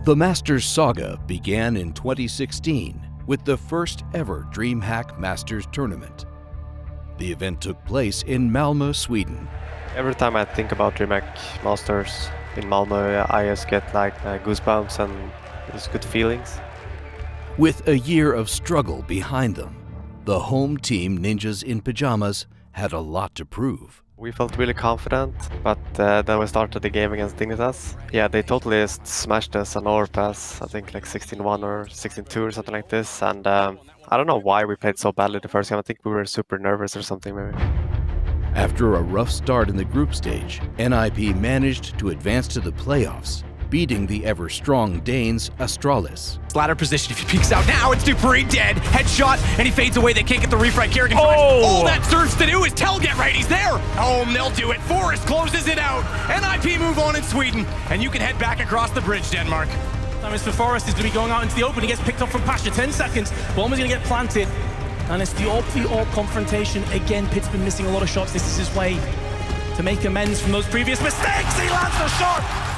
The Masters saga began in 2016 with the first ever DreamHack Masters tournament. The event took place in Malmö, Sweden. Every time I think about DreamHack Masters in Malmö, I just get like goosebumps and just good feelings. With a year of struggle behind them, the home team Ninjas in Pajamas had a lot to prove. We felt really confident, but then we started the game against Dignitas. Yeah, they totally just smashed us on overpass, I think like 16-1 or 16-2 or something like this. And I don't know why we played so badly the first game. I think we were super nervous or something maybe. After a rough start in the group stage, NIP managed to advance to the playoffs, beating the ever-strong Danes Astralis. Ladder position, if he peeks out now, it's Dupree dead. Headshot, and he fades away. They can't get the refrag. Kerrigan tries. All that serves to do is tell get right. He's there. Oh, they'll do it. Forrest closes it out. NIP move on in Sweden, and you can head back across the bridge, Denmark. Time is for Forrest. He's going to be going out into the open. He gets picked up from Pasha. 10 seconds. Bomb is going to get planted. And it's the all confrontation. Again, Pitt's been missing a lot of shots. This is his way to make amends from those previous mistakes. He lands the shot.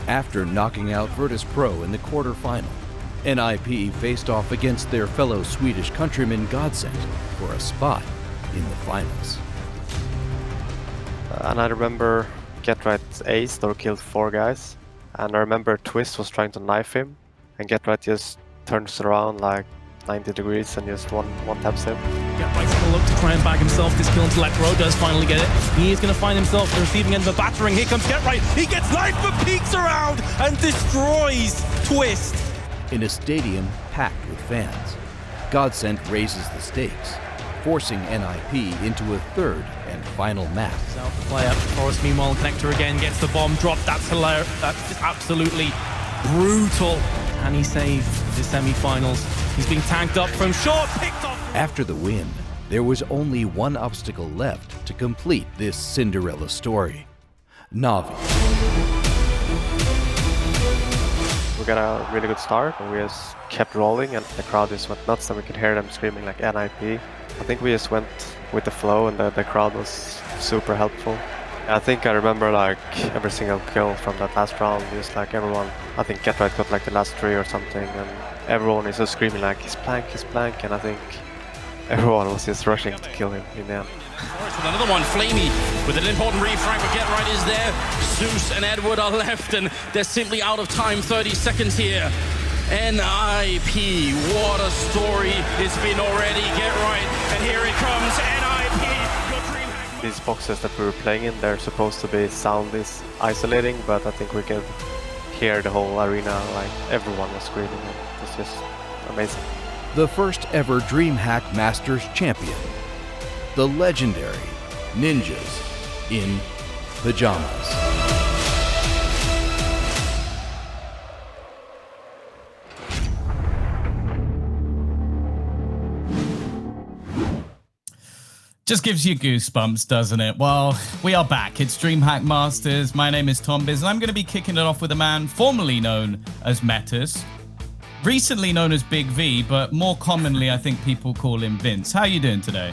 After knocking out Virtus Pro in the quarterfinal, NIP faced off against their fellow Swedish countryman Godsend for a spot in the finals. And I remember GetRight aced or killed 4 guys. And I remember Twist was trying to knife him, and GetRight just turns around like 90 degrees and just one taps him. GetRight's going to look to try and bag himself. This c0ntact Ro does finally get it. He is going to find himself the receiving end of a battering. Here comes GetRight. He gets knifed but peeks around and destroys Twist. In a stadium packed with fans, Godsend raises the stakes, forcing NIP into a third and final map. Out the player. Forrest meanwhile, Connector again gets the bomb dropped. That's hilarious. That's absolutely brutal. Can he save the semi-finals? He's being tanked up from short, picked off. After the win, there was only one obstacle left to complete this Cinderella story: Navi. We got a really good start, and we just kept rolling, and the crowd just went nuts, and we could hear them screaming like NIP. I think we just went with the flow, and the crowd was super helpful. I think I remember like every single kill from that last round, just like everyone, I think GetRight got like the last 3 or something, and everyone is just screaming like he's blank, and I think everyone was just rushing to kill him in the end. Forrest with another one, Flamey with an important refrag, but GetRight is there. Zeus and Edward are left, and they're simply out of time. 30 seconds here. NIP, what a story it's been already. GetRight, and here it comes, NIP. These boxes that we were playing in, they're supposed to be sound is isolating, but I think we could hear the whole arena, like everyone was screaming. It was just amazing. The first ever DreamHack Masters champion, the legendary Ninjas in Pajamas. Just gives you goosebumps, doesn't it? Well, we are back. It's DreamHack Masters. My name is Tom Biz, and I'm going to be kicking it off with a man formerly known as Metas, recently known as Big V, but more commonly, I think people call him Vince. How are you doing today?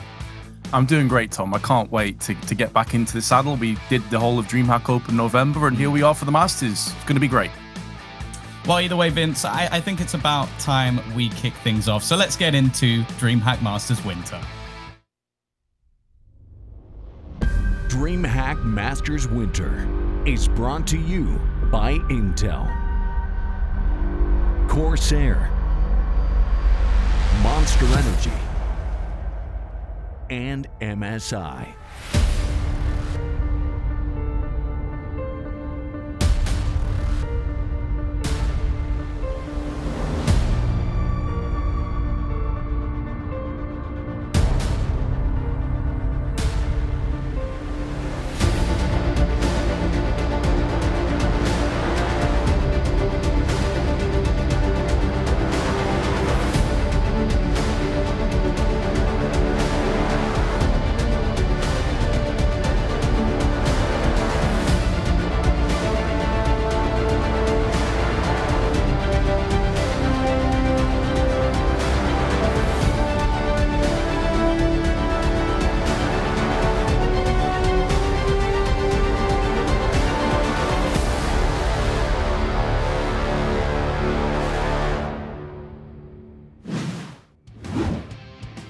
I'm doing great, Tom. I can't wait to get back into the saddle. We did the whole of DreamHack Open November, and here we are for the Masters. It's going to be great. Well, either way, Vince, I think it's about time we kick things off. So let's get into DreamHack Masters Winter. DreamHack Masters Winter is brought to you by Intel, Corsair, Monster Energy, and MSI.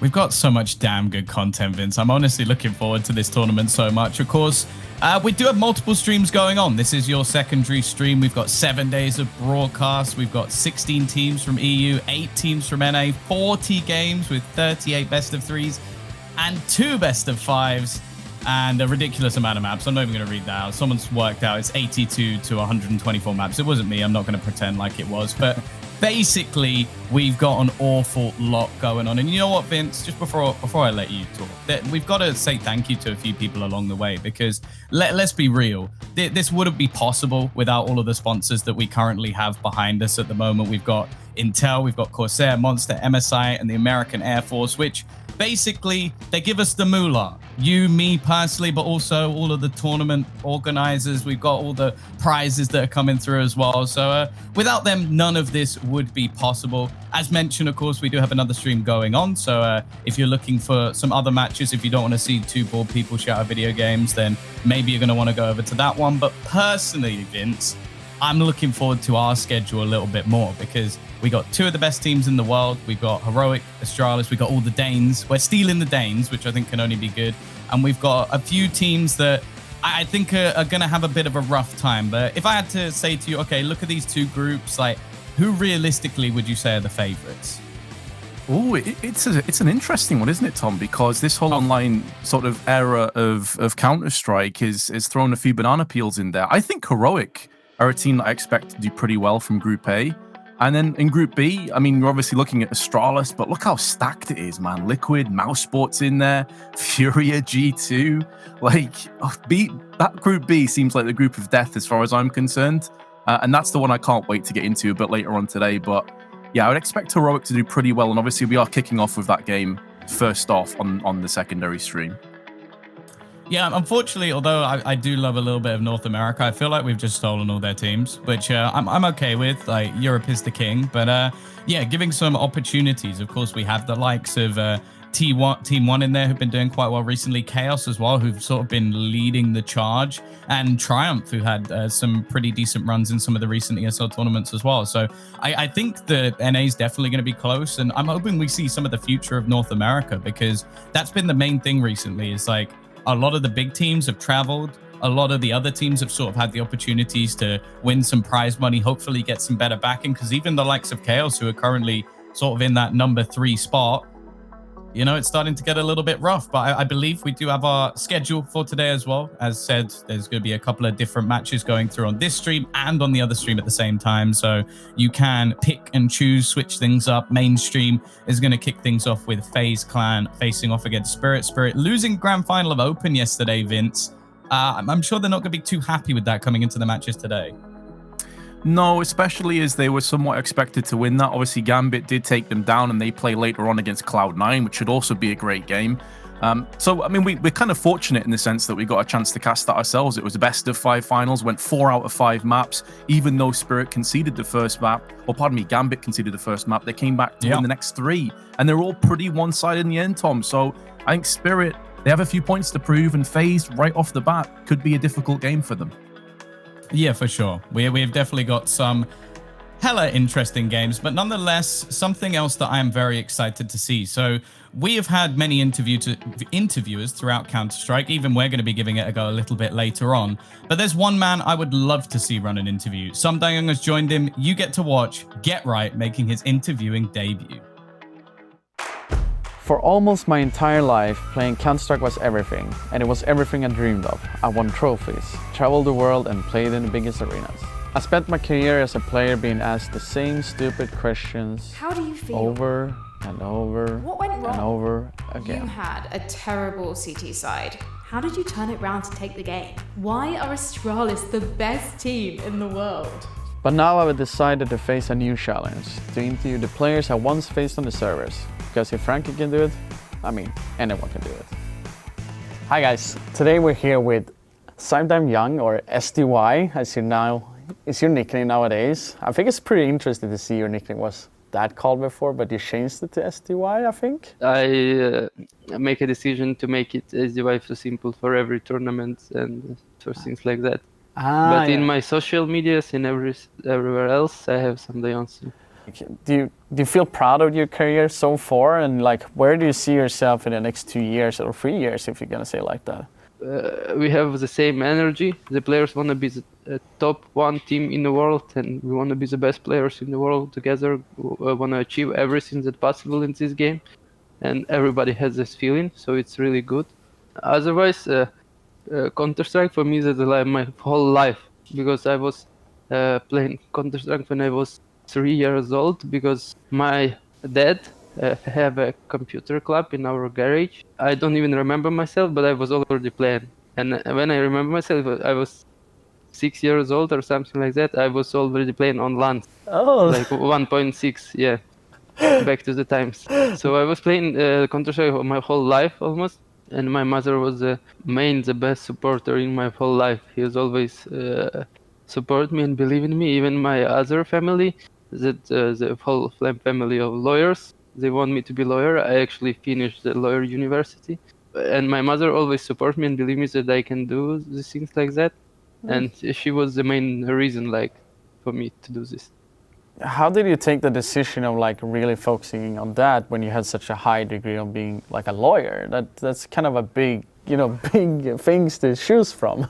We've got so much damn good content, Vince. I'm honestly looking forward to this tournament so much. Of course, we do have multiple streams going on. This is your secondary stream. We've got 7 days of broadcast. We've got 16 teams from EU, 8 teams from NA, 40 games with 38 best of 3s and 2 best of 5s and a ridiculous amount of maps. I'm not even going to read that out. Someone's worked out it's 82 to 124 maps. It wasn't me. I'm not going to pretend like it was, but basically, we've got an awful lot going on. And you know what, Vince, just before I let you talk, we've got to say thank you to a few people along the way, because let's be real. This wouldn't be possible without all of the sponsors that we currently have behind us at the moment. We've got Intel, we've got Corsair, Monster, MSI, and the American Air Force, which basically they give us the moolah. You, me personally, but also all of the tournament organizers. We've got all the prizes that are coming through as well. So without them, none of this would be possible. As mentioned, of course, we do have another stream going on. So if you're looking for some other matches, if you don't want to see 2 bored people shout at video games, then maybe you're going to want to go over to that one. But personally, Vince, I'm looking forward to our schedule a little bit more, because we got 2 of the best teams in the world. We've got Heroic, Astralis, we've got all the Danes. We're stealing the Danes, which I think can only be good. And we've got a few teams that I think are going to have a bit of a rough time. But if I had to say to you, okay, look at these 2 groups, like, who realistically would you say are the favorites? Oh, it's an interesting one, isn't it, Tom? Because this whole online sort of era of Counter-Strike is thrown a few banana peels in there. I think Heroic are a team that I expect to do pretty well from Group A. And then in Group B, I mean, we're obviously looking at Astralis, but look how stacked it is, man. Liquid, Mouse Sports in there, Furia, G2. Like, that Group B seems like the group of death as far as I'm concerned. And that's the one I can't wait to get into a bit later on today. But yeah, I would expect Heroic to do pretty well. And obviously, we are kicking off with that game first off on the secondary stream. Yeah, unfortunately, although I do love a little bit of North America, I feel like we've just stolen all their teams, which I'm okay with. Like, Europe is the king. But yeah, giving some opportunities. Of course, we have the likes of Team 1 in there who've been doing quite well recently. Chaos as well, who've sort of been leading the charge. And Triumph, who had some pretty decent runs in some of the recent ESL tournaments as well. So I think the NA is definitely going to be close. And I'm hoping we see some of the future of North America, because that's been the main thing recently. Is like, a lot of the big teams have traveled. A lot of the other teams have sort of had the opportunities to win some prize money, hopefully get some better backing, because even the likes of Chaos, who are currently sort of in that number 3 spot, you know, it's starting to get a little bit rough. But I believe we do have our schedule for today as well. As said, there's going to be a couple of different matches going through on this stream and on the other stream at the same time. So you can pick and choose, switch things up. Mainstream is going to kick things off with FaZe Clan facing off against Spirit. Spirit losing grand final of Open yesterday, Vince. I'm sure they're not going to be too happy with that coming into the matches today. No, especially as they were somewhat expected to win that. Obviously, Gambit did take them down, and they play later on against Cloud9, which should also be a great game. So, I mean, we're kind of fortunate in the sense that we got a chance to cast that ourselves. It was a best of 5 finals, went 4 out of 5 maps, even though Spirit conceded the first map, or pardon me, Gambit conceded the first map. They came back to win the next 3, and they're all pretty one-sided in the end, Tom. So I think Spirit, they have a few points to prove, and FaZe, right off the bat, could be a difficult game for them. Yeah, for sure. We've definitely got some hella interesting games, but nonetheless, something else that I am very excited to see. So we have had many interviewers throughout Counter-Strike. Even we're going to be giving it a go a little bit later on. But there's one man I would love to see run an interview. c0ntact has joined him. You get to watch Get Right making his interviewing debut. For almost my entire life, playing Counter-Strike was everything, and it was everything I dreamed of. I won trophies, traveled the world, and played in the biggest arenas. I spent my career as a player being asked the same stupid questions. How do you feel? Over and over What went wrong? and over again. You had a terrible CT side. How did you turn it round to take the game? Why are Astralis the best team in the world? But now I have decided to face a new challenge, to interview the players I once faced on the servers. Because if Frankie can do it, I mean, anyone can do it. Hi guys, today we're here with c0ntact Young, or SDY, as you now is your nickname nowadays. I think it's pretty interesting to see your nickname was that called before, but you changed it to SDY, I think? I make a decision to make it SDY for simple for every tournament and for things like that. But in my social medias and everywhere else, I have c0ntact. Do you feel proud of your career so far, and like where do you see yourself in the next 2 years or 3 years, if you're gonna say like that? We have the same energy. The players want to be the top one team in the world, and we want to be the best players in the world together. We want to achieve everything that's possible in this game, and everybody has this feeling, so it's really good. Otherwise, Counter-Strike for me is like my whole life, because I was playing Counter-Strike when I was 3 years old, because my dad have a computer club in our garage. I don't even remember myself, but I was already playing. And when I remember myself, I was 6 years old or something like that. I was already playing on LAN. Oh. Like 1.6, yeah. Back to the times. So I was playing Counter-Strike my whole life almost. And my mother was the best supporter in my whole life. He was always support me and believe in me. Even my other family, the whole family of lawyers, they want me to be lawyer. I actually finished the lawyer university, and my mother always support me and believe me that I can do these things like that. And she was the main reason, like, for me to do this. How did you take the decision of like really focusing on that when you had such a high degree of being like a lawyer? That's kind of a big, big things to choose from.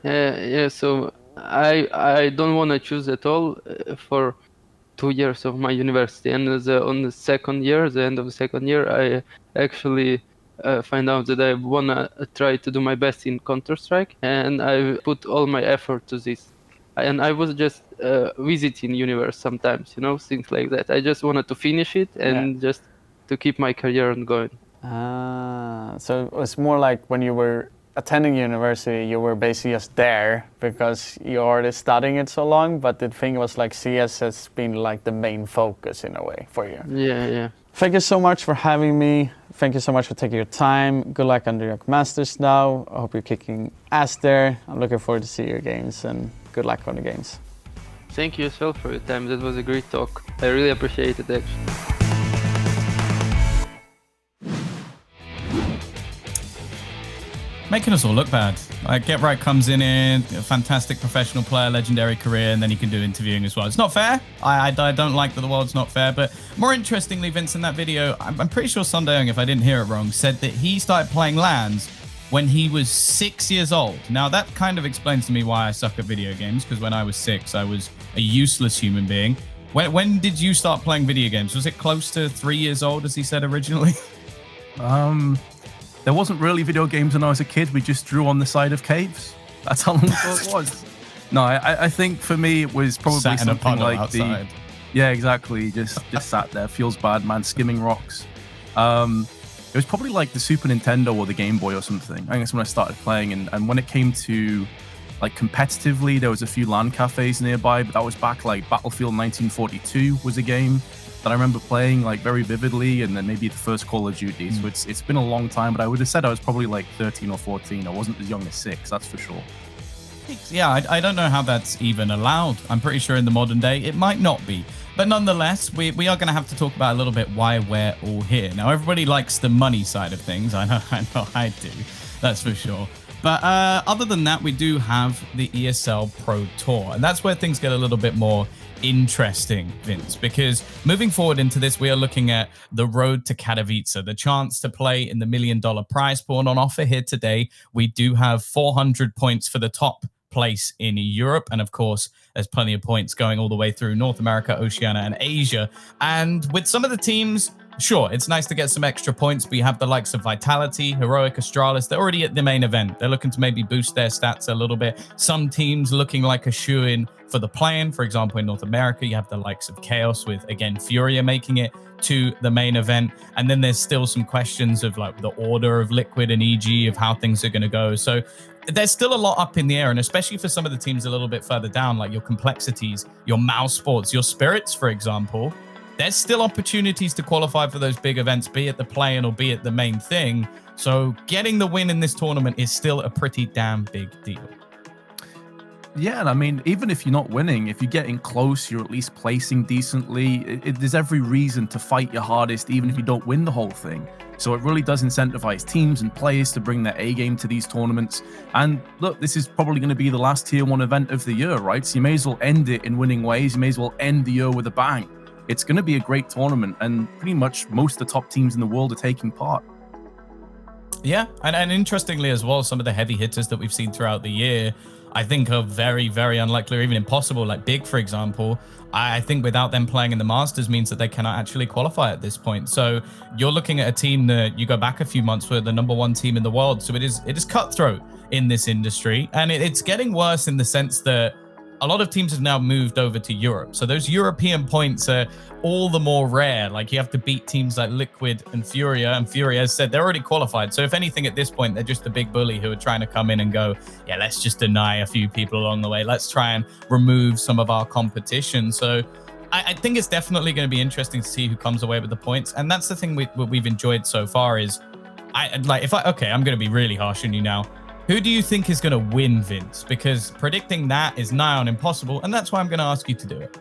Yeah. So I don't want to choose at all for 2 years of my university, and on the second year, the end of the second year, I actually find out that I wanna try to do my best in Counter-Strike, and I put all my effort to this. And I was just visiting universe sometimes, things like that. I just wanted to finish it and just to keep my career on going. So it was more like when you were attending university, you were basically just there because you already studying it so long, but the thing was like CS has been like the main focus in a way for you. Yeah. Thank you so much for having me. Thank you so much for taking your time. Good luck on your Masters now. I hope you're kicking ass there. I'm looking forward to see your games, and good luck on the games. Thank you as well for your time. That was a great talk. I really appreciate it, actually. Making us all look bad. Like, Get Right comes in, a fantastic professional player, legendary career, and then he can do interviewing as well. It's not fair. I don't like that the world's not fair, but more interestingly, Vince, in that video, I'm pretty sure c0ntact, if I didn't hear it wrong, said that he started playing LANs when he was 6 years old. Now, that kind of explains to me why I suck at video games, because when I was 6, I was a useless human being. When did you start playing video games? Was it close to 3 years old, as he said originally? There wasn't really video games when I was a kid. We just drew on the side of caves. That's how long ago it was. No, I think for me it was probably sat in something a puddle like outside. Yeah, exactly. Just sat there. Feels bad, man. Skimming rocks. It was probably like the Super Nintendo or the Game Boy or something. I think that's when I started playing. And when it came to like competitively, there was a few LAN cafes nearby, but that was back like Battlefield 1942 was a game that I remember playing like very vividly, and then maybe the first Call of Duty. So it's been a long time, but I would have said I was probably like 13 or 14. I wasn't as young as 6, that's for sure. Yeah, I don't know how that's even allowed. I'm pretty sure in the modern day it might not be. But nonetheless, we are going to have to talk about a little bit why we're all here. Now, everybody likes the money side of things. I know I do. That's for sure. But other than that, we do have the ESL Pro Tour. And that's where things get a little bit more interesting, Vince, because moving forward into this, we are looking at the road to Katowice, the chance to play in the $1 million prize pool. On offer here today, we do have 400 points for the top place in Europe, and of course there's plenty of points going all the way through North America, Oceania, and Asia. And with some of the teams, sure, it's nice to get some extra points, but you have the likes of Vitality, Heroic, Astralis. They're already at the main event. They're looking to maybe boost their stats a little bit. Some teams looking like a shoe-in for the play-in. For example, in North America, you have the likes of Chaos with, again, Furia making it to the main event. And then there's still some questions of like the order of Liquid and EG, of how things are going to go. So there's still a lot up in the air, and especially for some of the teams a little bit further down, like your Complexities, your Mouse Sports, your Spirits, for example. There's still opportunities to qualify for those big events, be it the play-in or be it the main thing. So getting the win in this tournament is still a pretty damn big deal. Yeah, and I mean, even if you're not winning, if you're getting close, you're at least placing decently. There's every reason to fight your hardest, even if you don't win the whole thing. So it really does incentivize teams and players to bring their A game to these tournaments. And look, this is probably going to be the last Tier 1 event of the year, right? So you may as well end it in winning ways. You may as well end the year with a bang. It's going to be a great tournament, and pretty much most of the top teams in the world are taking part. Yeah, and interestingly as well, some of the heavy hitters that we've seen throughout the year, I think are very, very unlikely or even impossible. Like Big, for example, I think without them playing in the Masters means that they cannot actually qualify at this point. So you're looking at a team that you go back a few months were the #1 team in the world. So it is cutthroat in this industry, and it's getting worse in the sense that a lot of teams have now moved over to Europe. So those European points are all the more rare. Like you have to beat teams like Liquid and Furia. And Furia has said they're already qualified. So if anything at this point, they're just a big bully who are trying to come in and go, yeah, let's just deny a few people along the way. Let's try and remove some of our competition. So I think it's definitely going to be interesting to see who comes away with the points. And that's the thing we've enjoyed so far is I'm going to be really harsh on you now. Who do you think is going to win, Vince? Because predicting that is nigh on impossible, and that's why I'm going to ask you to do it.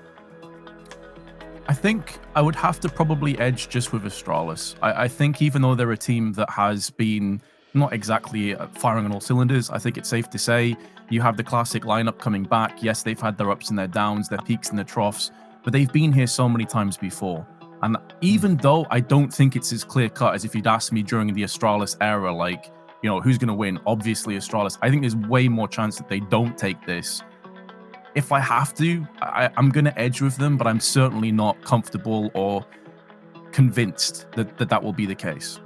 I think I would have to probably edge just with Astralis. I think even though they're a team that has been not exactly firing on all cylinders, I think it's safe to say you have the classic lineup coming back. Yes, they've had their ups and their downs, their peaks and their troughs, but they've been here so many times before. And even though I don't think it's as clear-cut as if you'd asked me during the Astralis era, like, you know, who's going to win? Obviously Astralis. I think there's way more chance that they don't take this. If I have to, I'm going to edge with them, but I'm certainly not comfortable or convinced that will be the case.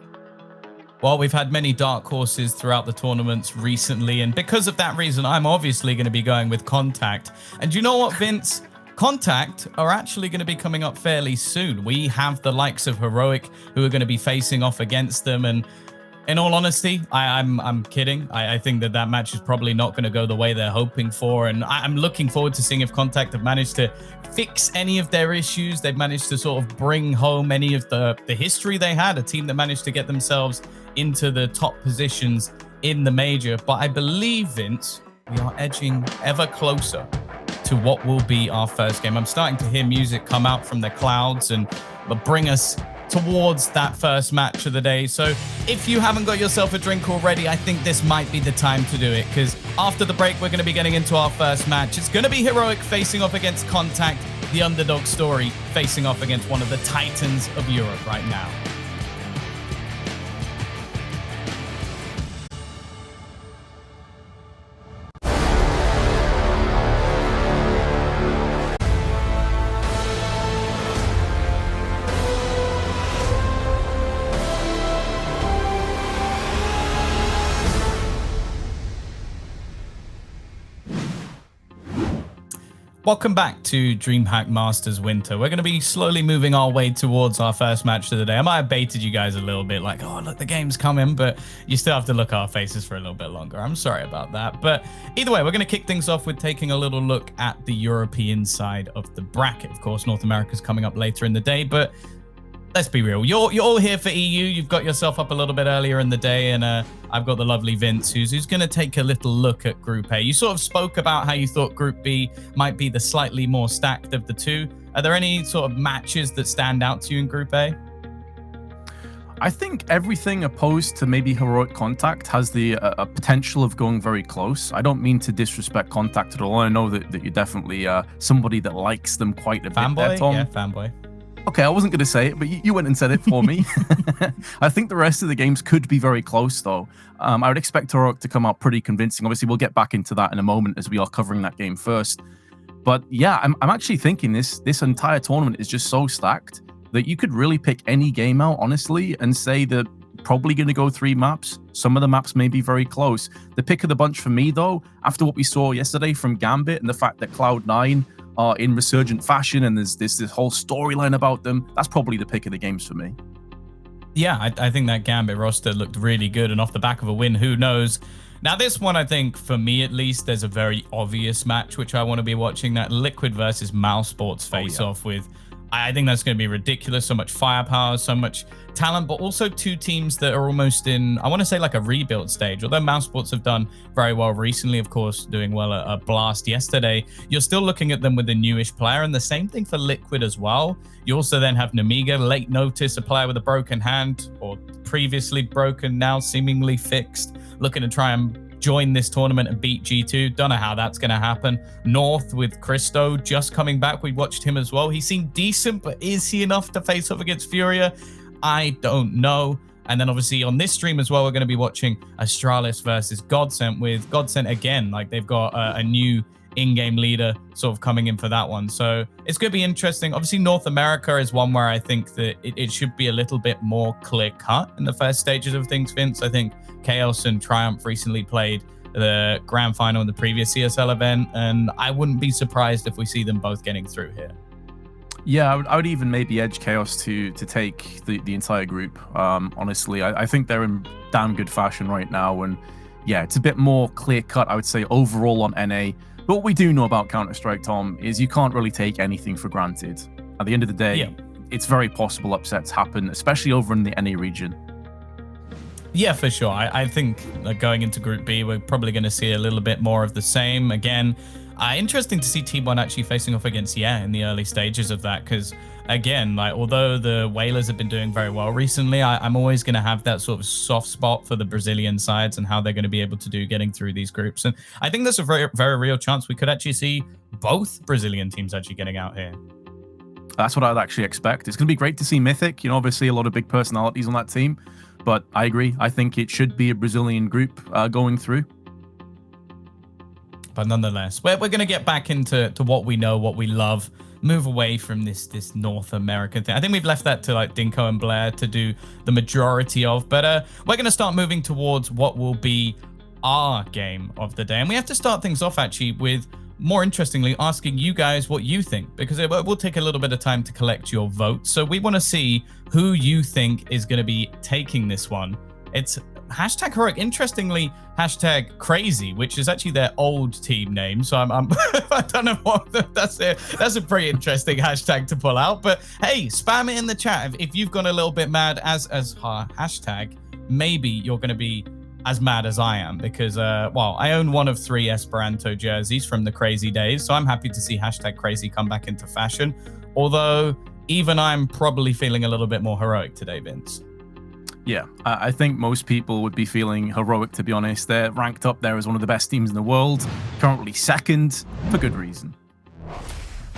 Well, we've had many dark horses throughout the tournaments recently, and because of that reason, I'm obviously going to be going with c0ntact. And you know what, Vince? c0ntact are actually going to be coming up fairly soon. We have the likes of Heroic who are going to be facing off against them, and in all honesty, I'm kidding. I think that match is probably not going to go the way they're hoping for, and I'm looking forward to seeing if c0ntact have managed to fix any of their issues. They've managed to sort of bring home any of the history they had, a team that managed to get themselves into the top positions in the major. But I believe, Vince, we are edging ever closer to what will be our first game. I'm starting to hear music come out from the clouds and bring us towards that first match of the day. So if you haven't got yourself a drink already, I think this might be the time to do it, because after the break, we're going to be getting into our first match. It's going to be Heroic facing off against c0ntact, the underdog story facing off against one of the titans of Europe right now. Welcome back to DreamHack Masters Winter. We're going to be slowly moving our way towards our first match of the day. I might have baited you guys a little bit, like, oh, look, the game's coming, but you still have to look at our faces for a little bit longer. I'm sorry about that. But either way, we're going to kick things off with taking a little look at the European side of the bracket. Of course, North America's coming up later in the day, but let's be real. You're all here for EU. You've got yourself up a little bit earlier in the day, and I've got the lovely Vince, who's going to take a little look at Group A. You sort of spoke about how you thought Group B might be the slightly more stacked of the two. Are there any sort of matches that stand out to you in Group A? I think everything opposed to maybe Heroic c0ntact has the potential of going very close. I don't mean to disrespect c0ntact at all. I know that you're definitely somebody that likes them quite a bit there, Tom. Yeah, fanboy. Okay, I wasn't going to say it, but you went and said it for me. I think the rest of the games could be very close, though. I would expect Heroic to come out pretty convincing. Obviously, we'll get back into that in a moment as we are covering that game first. But yeah, I'm actually thinking this entire tournament is just so stacked that you could really pick any game out, honestly, and say that probably going to go 3 maps. Some of the maps may be very close. The pick of the bunch for me, though, after what we saw yesterday from Gambit and the fact that Cloud9 are in resurgent fashion and there's this whole storyline about them, that's probably the pick of the games for me. Yeah, I think that Gambit roster looked really good, and off the back of a win, who knows? Now this one, I think, for me at least, there's a very obvious match which I want to be watching, that Liquid versus Mousesports face-off with I think that's going to be ridiculous. So much firepower, so much talent, but also two teams that are almost in, I want to say, like a rebuild stage. Although Mousesports have done very well recently, of course, doing well at Blast yesterday, you're still looking at them with a newish player. And the same thing for Liquid as well. You also then have Namiga, late notice, a player with a broken hand, or previously broken, now seemingly fixed, looking to try and join this tournament and beat G2. Don't know how that's going to happen. North with Christo just coming back. We watched him as well. He seemed decent, but is he enough to face off against Furia? I don't know. And then obviously on this stream as well, we're going to be watching Astralis versus Godsent, with Godsent again, like they've got a new in-game leader sort of coming in for that one. So it's going to be interesting. Obviously North America is one where I think that it should be a little bit more clear-cut in the first stages of things, Vince. I think Chaos and Triumph recently played the grand final in the previous CSL event, and I wouldn't be surprised if we see them both getting through here. Yeah, I would even maybe edge Chaos to take the entire group. Honestly, I think they're in damn good fashion right now, and yeah, it's a bit more clear-cut, I would say, overall on NA. But what we do know about Counter-Strike, Tom, is you can't really take anything for granted. At the end of the day, it's very possible upsets happen, especially over in the NA region. Yeah, for sure. I think going into Group B, we're probably going to see a little bit more of the same. Again, interesting to see T1 actually facing off against in the early stages of that, because again, like although the Whalers have been doing very well recently, I'm always going to have that sort of soft spot for the Brazilian sides and how they're going to be able to do getting through these groups. And I think there's a very, very real chance we could actually see both Brazilian teams actually getting out here. That's what I'd actually expect. It's going to be great to see Mythic. You know, obviously a lot of big personalities on that team. But I agree. I think it should be a Brazilian group going through. But nonetheless, we're going to get back into what we know, what we love, move away from this North American thing. I think we've left that to like Dinko and Blair to do the majority of. But we're going to start moving towards what will be our game of the day. And we have to start things off actually with, more interestingly, asking you guys what you think, because it will take a little bit of time to collect your votes. So we want to see who you think is going to be taking this one. It's hashtag Heroic, interestingly, hashtag Crazy, which is actually their old team name. So I'm I don't know what that's a pretty interesting hashtag to pull out. But hey, spam it in the chat if you've gone a little bit mad as hashtag. Maybe you're going to be as mad as I am, because well, I own one of 3 Esperanto jerseys from the Crazy days, so I'm happy to see hashtag Crazy come back into fashion. Although even I'm probably feeling a little bit more heroic today, Vince. Yeah, I think most people would be feeling heroic, to be honest. They're ranked up there as one of the best teams in the world, currently second, for good reason.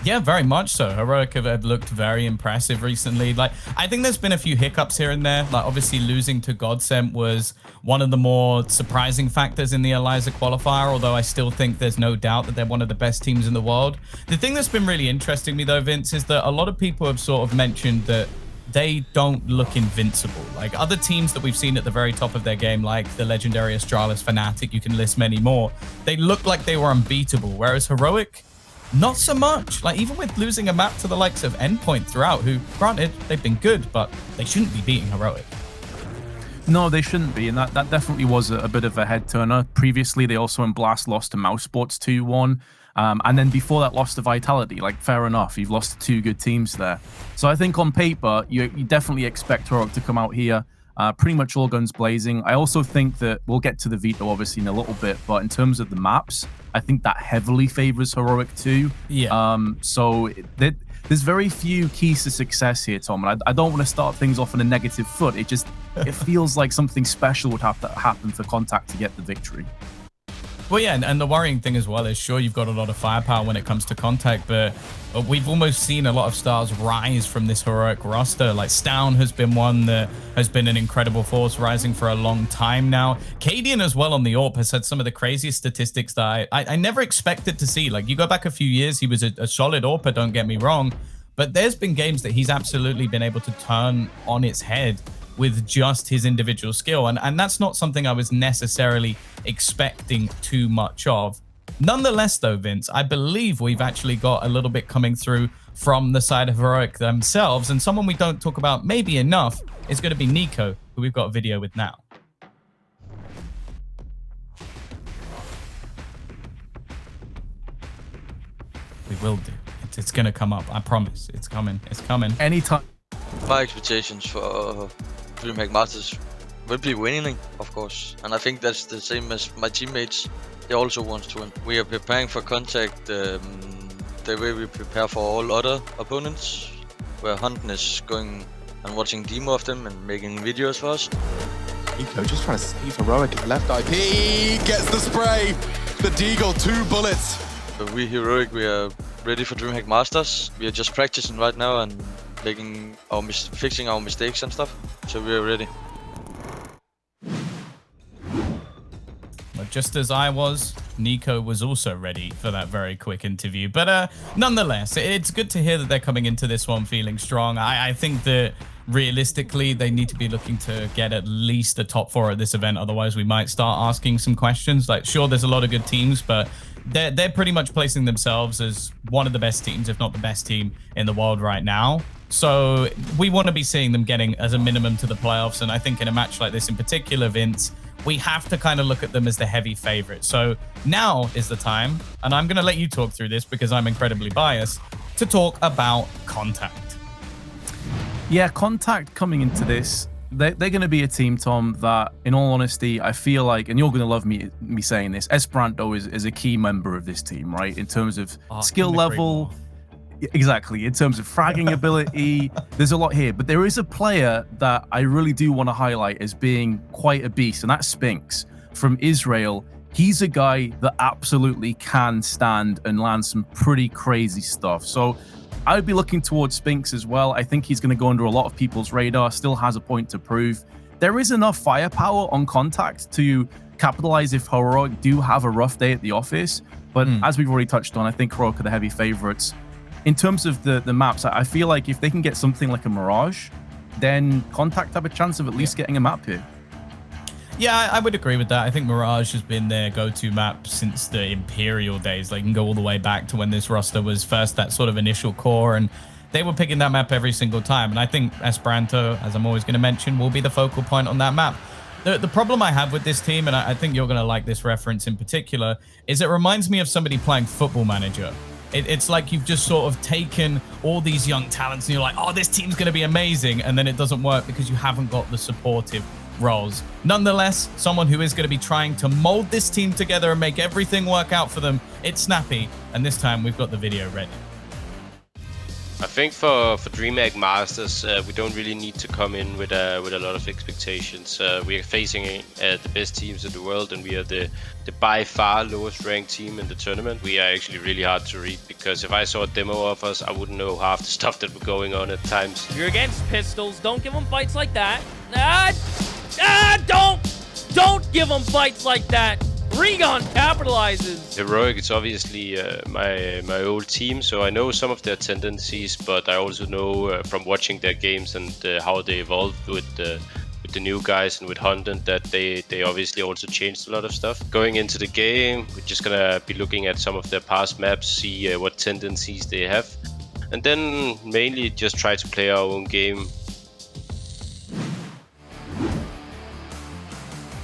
Yeah, very much so. Heroic have looked very impressive recently. Like, I think there's been a few hiccups here and there. Like, obviously losing to Godsent was one of the more surprising factors in the Eliza qualifier, although I still think there's no doubt that they're one of the best teams in the world. The thing that's been really interesting me though, Vince, is that a lot of people have sort of mentioned that they don't look invincible. Like other teams that we've seen at the very top of their game, like the legendary Astralis, Fnatic, you can list many more, they look like they were unbeatable, whereas Heroic, not so much. Like even with losing a map to the likes of Endpoint throughout, who granted they've been good, but they shouldn't be beating Heroic. No, they shouldn't be, and that definitely was a bit of a head turner. Previously, they also in Blast lost to Mousesports 2-1, and then before that lost to Vitality. Like fair enough, you've lost to 2 good teams there. So I think on paper, you definitely expect Heroic to come out here pretty much all guns blazing. I also think that we'll get to the veto obviously in a little bit, but in terms of the maps, I think that heavily favors Heroic too. Yeah. So there's very few keys to success here, Tom, and I don't want to start things off on a negative foot. It feels like something special would have to happen for c0ntact to get the victory. Well, yeah, and the worrying thing as well is, sure, you've got a lot of firepower when it comes to c0ntact, but we've almost seen a lot of stars rise from this Heroic roster. Like Stown has been one that has been an incredible force rising for a long time now. Cadian as well on the AWP has had some of the craziest statistics that I never expected to see. Like you go back a few years, he was a solid AWPer, don't get me wrong, but there's been games that he's absolutely been able to turn on its head with just his individual skill. And that's not something I was necessarily expecting too much of. Nonetheless, though, Vince, I believe we've actually got a little bit coming through from the side of Heroic themselves. And someone we don't talk about maybe enough is going to be Nico, who we've got a video with now. We will do. Contact. It's gonna come up. I promise. It's coming. It's coming. Anytime. My expectations for DreamHack Masters will be winning, of course. And I think that's the same as my teammates. They also want to win. We are preparing for Contact the way we prepare for all other opponents, where Hunten is going and watching demo of them and making videos for us. Nico just trying to save Heroic at the left. IP gets the spray. The Deagle, 2 bullets. So we Heroic, we are ready for DreamHack Masters. We are just practicing right now and fixing our mistakes and stuff. So we are ready. But just as I was, Nico was also ready for that very quick interview. But nonetheless, it's good to hear that they're coming into this one feeling strong. I think that realistically, they need to be looking to get at least a top 4 at this event. Otherwise, we might start asking some questions. Like, sure, there's a lot of good teams, but they're pretty much placing themselves as one of the best teams, if not the best team in the world right now. So we want to be seeing them getting as a minimum to the playoffs. And I think in a match like this in particular, Vince, we have to kind of look at them as the heavy favorite. So now is the time, and I'm going to let you talk through this because I'm incredibly biased, to talk about Contact. Yeah, Contact coming into this, they're going to be a team, Tom, that, in all honesty, I feel like, and you're going to love me saying this, Esperanto is a key member of this team, right? In terms of skill level. Exactly. In terms of fragging ability, there's a lot here. But there is a player that I really do want to highlight as being quite a beast, and that's Spinks from Israel. He's a guy that absolutely can stand and land some pretty crazy stuff. So I would be looking towards Spinks as well. I think he's going to go under a lot of people's radar, still has a point to prove. There is enough firepower on Contact to capitalize if Heroic do have a rough day at the office. But as we've already touched on, I think Heroic are the heavy favorites. In terms of the maps, I feel like if they can get something like a Mirage, then Contact have a chance of at least getting a map here. Yeah, I would agree with that. I think Mirage has been their go-to map since the Imperial days. They can go all the way back to when this roster was first that sort of initial core, and they were picking that map every single time. And I think Esperanto, as I'm always going to mention, will be the focal point on that map. The problem I have with this team, and I think you're going to like this reference in particular, is it reminds me of somebody playing Football Manager. It's like you've just sort of taken all these young talents and you're like, oh, this team's going to be amazing. And then it doesn't work because you haven't got the supportive roles. Nonetheless, someone who is going to be trying to mold this team together and make everything work out for them, it's Snappy. And this time we've got the video ready. I think for DreamHack Masters, we don't really need to come in with a lot of expectations. We are facing the best teams in the world, and we are the by far lowest ranked team in the tournament. We are actually really hard to read, because if I saw a demo of us, I wouldn't know half the stuff that were going on at times. You're against pistols. Don't give them fights like that. Don't give them fights like that. Regon capitalizes. Heroic is obviously my old team, so I know some of their tendencies, but I also know from watching their games and how they evolved with the new guys and with Hunten that they obviously also changed a lot of stuff. Going into the game, we're just gonna be looking at some of their past maps, see what tendencies they have, and then mainly just try to play our own game.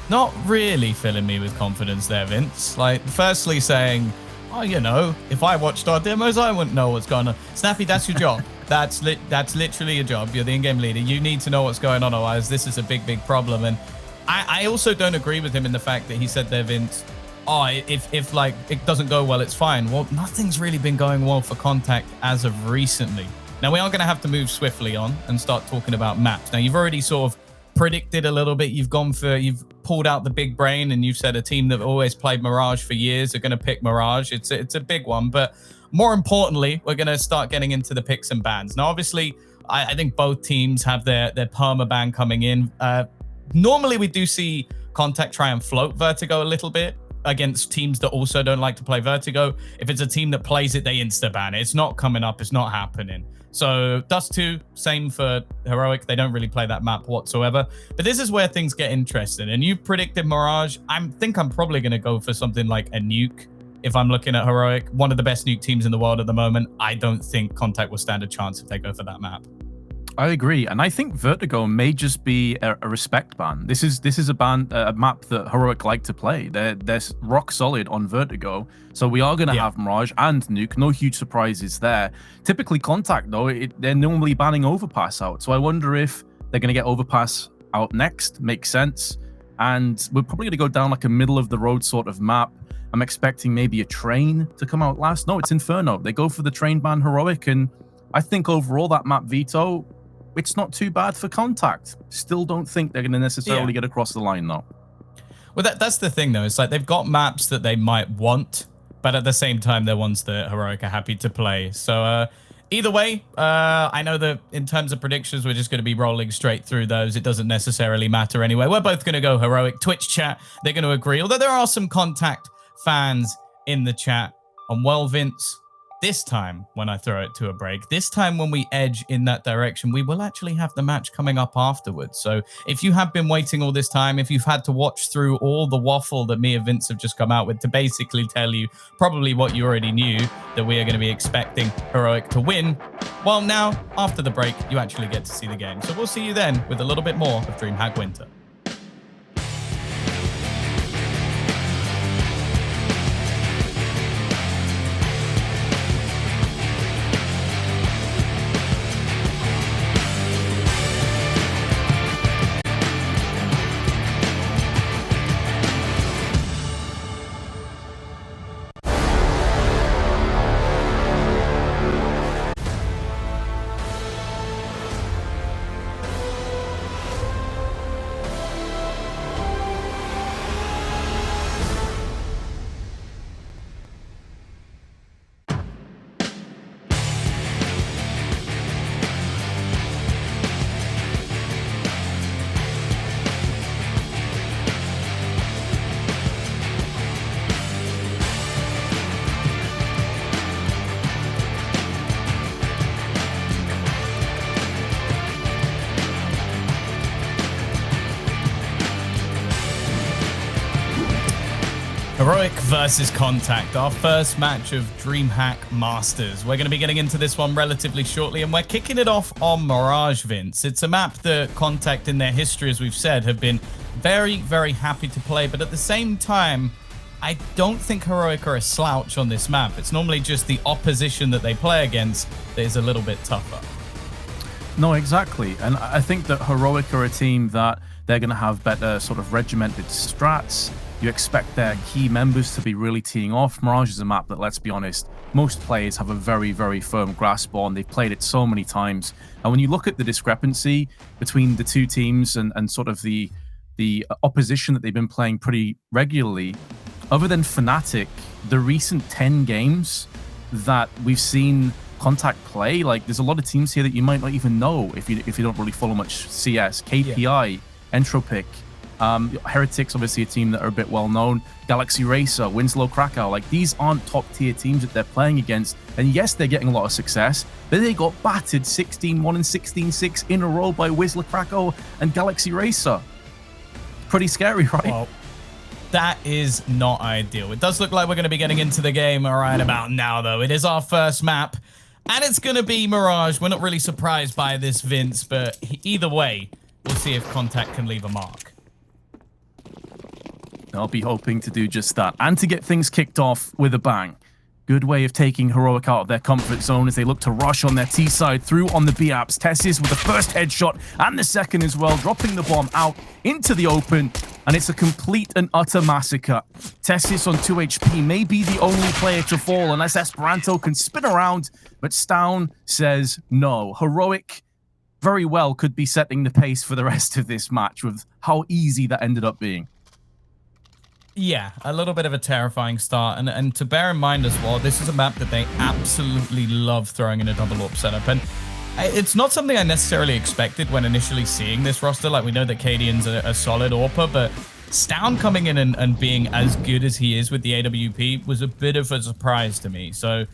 Not really filling me with confidence there, Vince. Like, firstly saying, oh, you know, if I watched our demos, I wouldn't know what's going on. Snappy, that's your job. That's literally your job. You're the in-game leader. You need to know what's going on, otherwise this is a big, big problem. And I also don't agree with him in the fact that he said there, Vince, oh, if like it doesn't go well, it's fine. Well, nothing's really been going well for Contact as of recently. Now, we are going to have to move swiftly on and start talking about maps. Now, you've already sort of predicted a little bit. You've pulled out the big brain, and you've said a team that always played Mirage for years are going to pick Mirage. It's a big one, but more importantly, we're going to start getting into the picks and bans. Now, obviously, I think both teams have their perma ban coming in. Normally, we do see Contact try and float Vertigo a little bit against teams that also don't like to play Vertigo. If it's a team that plays it, they insta-ban it. It's not coming up. It's not happening. So Dust 2, same for Heroic. They don't really play that map whatsoever. But this is where things get interesting. And you predicted Mirage. I think I'm probably going to go for something like a nuke. If I'm looking at Heroic, one of the best nuke teams in the world at the moment, I don't think Contact will stand a chance if they go for that map. I agree, and I think Vertigo may just be a respect ban. This is a map that Heroic like to play. They're rock solid on Vertigo, so we are going to have Mirage and Nuke. No huge surprises there. Typically, c0ntact though, they're normally banning Overpass out, so I wonder if they're going to get Overpass out next. Makes sense, and we're probably going to go down like a middle of the road sort of map. I'm expecting maybe a train to come out last. No, it's Inferno. They go for the train ban Heroic, and I think overall that map veto, it's not too bad for c0ntact. Still don't think they're going to necessarily get across the line, though. Well, that's the thing, though. It's like they've got maps that they might want, but at the same time, they're ones that Heroic are happy to play. So either way, I know that in terms of predictions, we're just going to be rolling straight through those. It doesn't necessarily matter anyway. We're both going to go Heroic. Twitch chat, they're going to agree. Although there are some c0ntact fans in the chat on, well, Vince, this time when I throw it to a break, this time when we edge in that direction, we will actually have the match coming up afterwards. So if you have been waiting all this time, if you've had to watch through all the waffle that me and Vince have just come out with to basically tell you probably what you already knew, that we are going to be expecting Heroic to win, well, now after the break, you actually get to see the game. So we'll see you then with a little bit more of DreamHack Winter. Heroic versus c0ntact, our first match of DreamHack Masters. We're going to be getting into this one relatively shortly, and we're kicking it off on Mirage, Vince. It's a map that c0ntact in their history, as we've said, have been very, very happy to play, but at the same time, I don't think Heroic are a slouch on this map. It's normally just the opposition that they play against that is a little bit tougher. No, exactly. And I think that Heroic are a team that they're going to have better sort of regimented strats. You expect their key members to be really teeing off. Mirage is a map that, let's be honest, most players have a very, very firm grasp on. They've played it so many times. And when you look at the discrepancy between the two teams and sort of the opposition that they've been playing pretty regularly, other than Fnatic, the recent 10 games that we've seen c0ntact play, like there's a lot of teams here that you might not even know if you don't really follow much CS. KPI, Entropic, Heretics, obviously a team that are a bit well known. Galaxy Racer, Winslow Krakow, like these aren't top tier teams that they're playing against. And yes, they're getting a lot of success, but they got battered 16-1 and 16-6 in a row by Winslow Krakow and Galaxy Racer. Pretty scary, right? Well, that is not ideal. It does look like we're going to be getting into the game right about now, though. It is our first map, and it's going to be Mirage. We're not really surprised by this, Vince, but either way, we'll see if c0ntact can leave a mark. I'll be hoping to do just that, and to get things kicked off with a bang. Good way of taking Heroic out of their comfort zone as they look to rush on their T side through on the B apps. Tessis with the first headshot and the second as well, dropping the bomb out into the open, and it's a complete and utter massacre. Tessis on 2 HP may be the only player to fall unless Esperanto can spin around, but Stown says no. Heroic very well could be setting the pace for the rest of this match with how easy that ended up being. Yeah, a little bit of a terrifying start. And to bear in mind as well, this is a map that they absolutely love throwing in a double AWP setup. And it's not something I necessarily expected when initially seeing this roster. Like, we know that Cadian's a solid AWPer, but Stown coming in and being as good as he is with the AWP was a bit of a surprise to me. So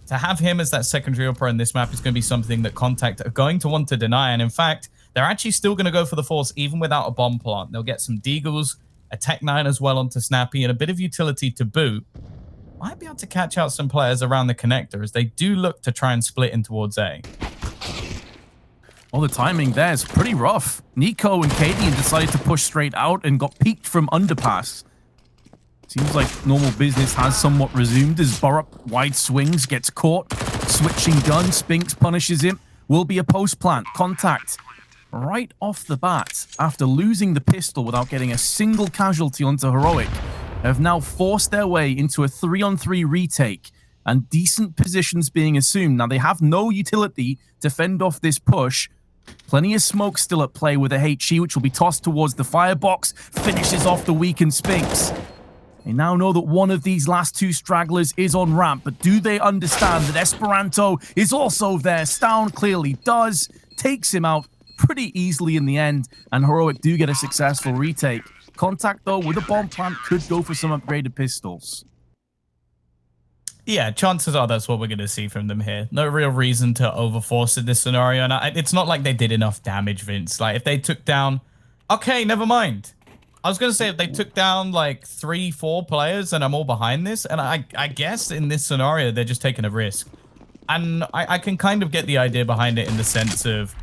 to have him as that secondary AWPer in this map is going to be something that c0ntact are going to want to deny. And in fact, they're actually still going to go for the Force even without a bomb plant. They'll get some Deagles, a Tech 9 as well onto Snappy, and a bit of utility to boot. Might be able to catch out some players around the connector as they do look to try and split in towards A. Well, the timing there is pretty rough. Nico and Katie decided to push straight out and got peeked from underpass. Seems like normal business has somewhat resumed as Borup wide swings, gets caught. Switching gun, Spinks punishes him. Will be a post plant. c0ntact right off the bat, after losing the pistol without getting a single casualty onto Heroic, have now forced their way into a 3-on-3 retake and decent positions being assumed. Now, they have no utility to fend off this push. Plenty of smoke still at play with a HE, which will be tossed towards the firebox. Finishes off the weakened Spinks. They now know that one of these last two stragglers is on ramp, but do they understand that Esperanto is also there? Stown clearly does. Takes him out pretty easily in the end, and Heroic do get a successful retake. c0ntact, though, with a bomb plant, could go for some upgraded pistols. Yeah, chances are that's what we're going to see from them here. No real reason to overforce in this scenario, and it's not like they did enough damage, Vince. Like, if they took down... Okay, never mind. I was going to say, if they took down, like, 3-4 players, and I'm all behind this, and I guess in this scenario, they're just taking a risk. And I can kind of get the idea behind it in the sense of,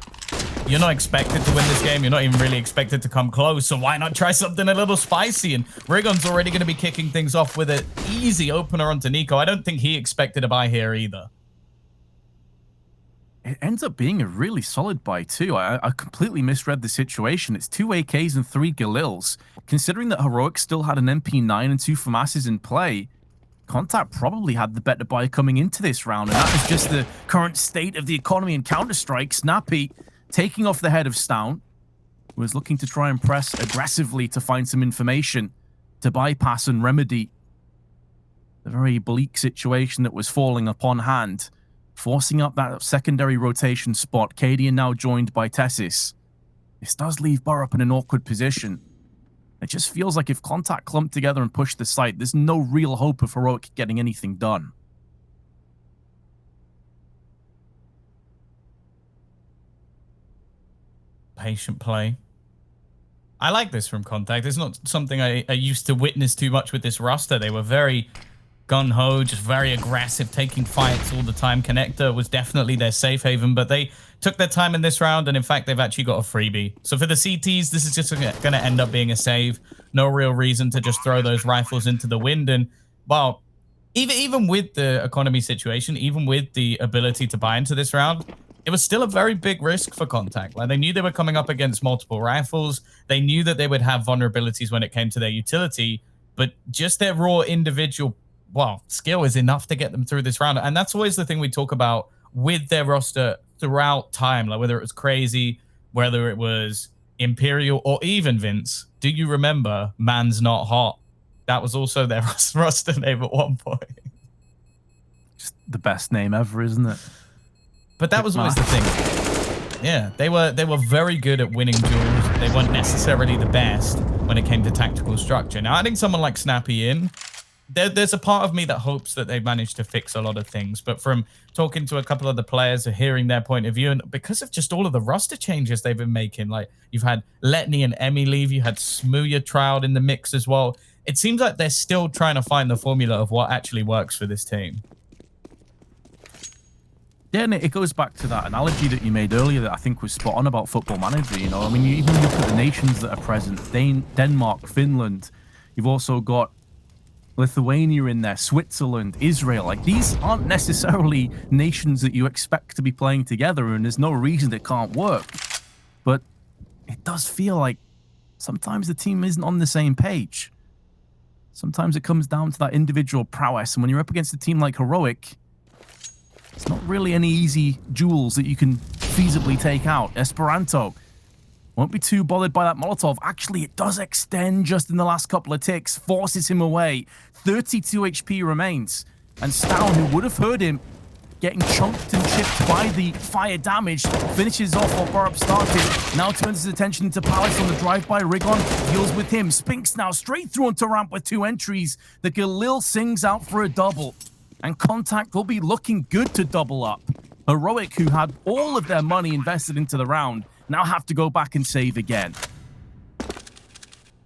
you're not expected to win this game. You're not even really expected to come close. So why not try something a little spicy? And Rigon's already going to be kicking things off with an easy opener onto Nico. I don't think he expected a buy here either. It ends up being a really solid buy too. I completely misread the situation. It's 2 AKs and 3 Galils. Considering that Heroic still had an MP9 and 2 FAMASs in play, c0ntact probably had the better buy coming into this round. And that is just the current state of the economy in Counter-Strike. Snappy taking off the head of Stown, who was looking to try and press aggressively to find some information to bypass and remedy the very bleak situation that was falling upon hand, forcing up that secondary rotation spot. Cadian now joined by Tessis. This does leave Borup in an awkward position. It just feels like if c0ntact clumped together and pushed the site, there's no real hope of Heroic getting anything done. Patient play. I like this from c0ntact. It's not something I used to witness too much with this roster. They were very gun-ho, just very aggressive, taking fights all the time. Connector was definitely their safe haven, but they took their time in this round, and in fact, they've actually got a freebie. So for the CTs, this is just going to end up being a save. No real reason to just throw those rifles into the wind. And, well, even with the economy situation, even with the ability to buy into this round, it was still a very big risk for c0ntact. Like, they knew they were coming up against multiple rifles. They knew that they would have vulnerabilities when it came to their utility, but just their raw individual, well, skill is enough to get them through this round. And that's always the thing we talk about with their roster throughout time, like whether it was Crazy, whether it was Imperial, or even Vince. Do you remember Man's Not Hot? That was also their roster name at one point. Just the best name ever, isn't it? But that was always the thing. Yeah, they were very good at winning duels. They weren't necessarily the best when it came to tactical structure. Now, adding someone like Snappy in, there's a part of me that hopes that they've managed to fix a lot of things. But from talking to a couple of the players and hearing their point of view, and because of just all of the roster changes they've been making, like you've had Letney and Emmy leave, you had Smooya trialed in the mix as well. It seems like they're still trying to find the formula of what actually works for this team. Yeah, and it goes back to that analogy that you made earlier that I think was spot on about Football Manager. You know, I mean, you even look at the nations that are present: Denmark, Finland. You've also got Lithuania in there, Switzerland, Israel. Like, these aren't necessarily nations that you expect to be playing together, and there's no reason it can't work. But it does feel like sometimes the team isn't on the same page. Sometimes it comes down to that individual prowess, and when you're up against a team like Heroic, it's not really any easy duels that you can feasibly take out. Esperanto won't be too bothered by that Molotov. Actually, it does extend just in the last couple of ticks, forces him away. 32 HP remains. And Stown, who would have heard him getting chunked and chipped by the fire damage, finishes off what Borup started. Now turns his attention to Palace on the drive-by. Rigon deals with him. Spinks now straight through onto ramp with 2 entries. The Galil sings out for a double. And c0ntact will be looking good to double up. Heroic, who had all of their money invested into the round, now have to go back and save again.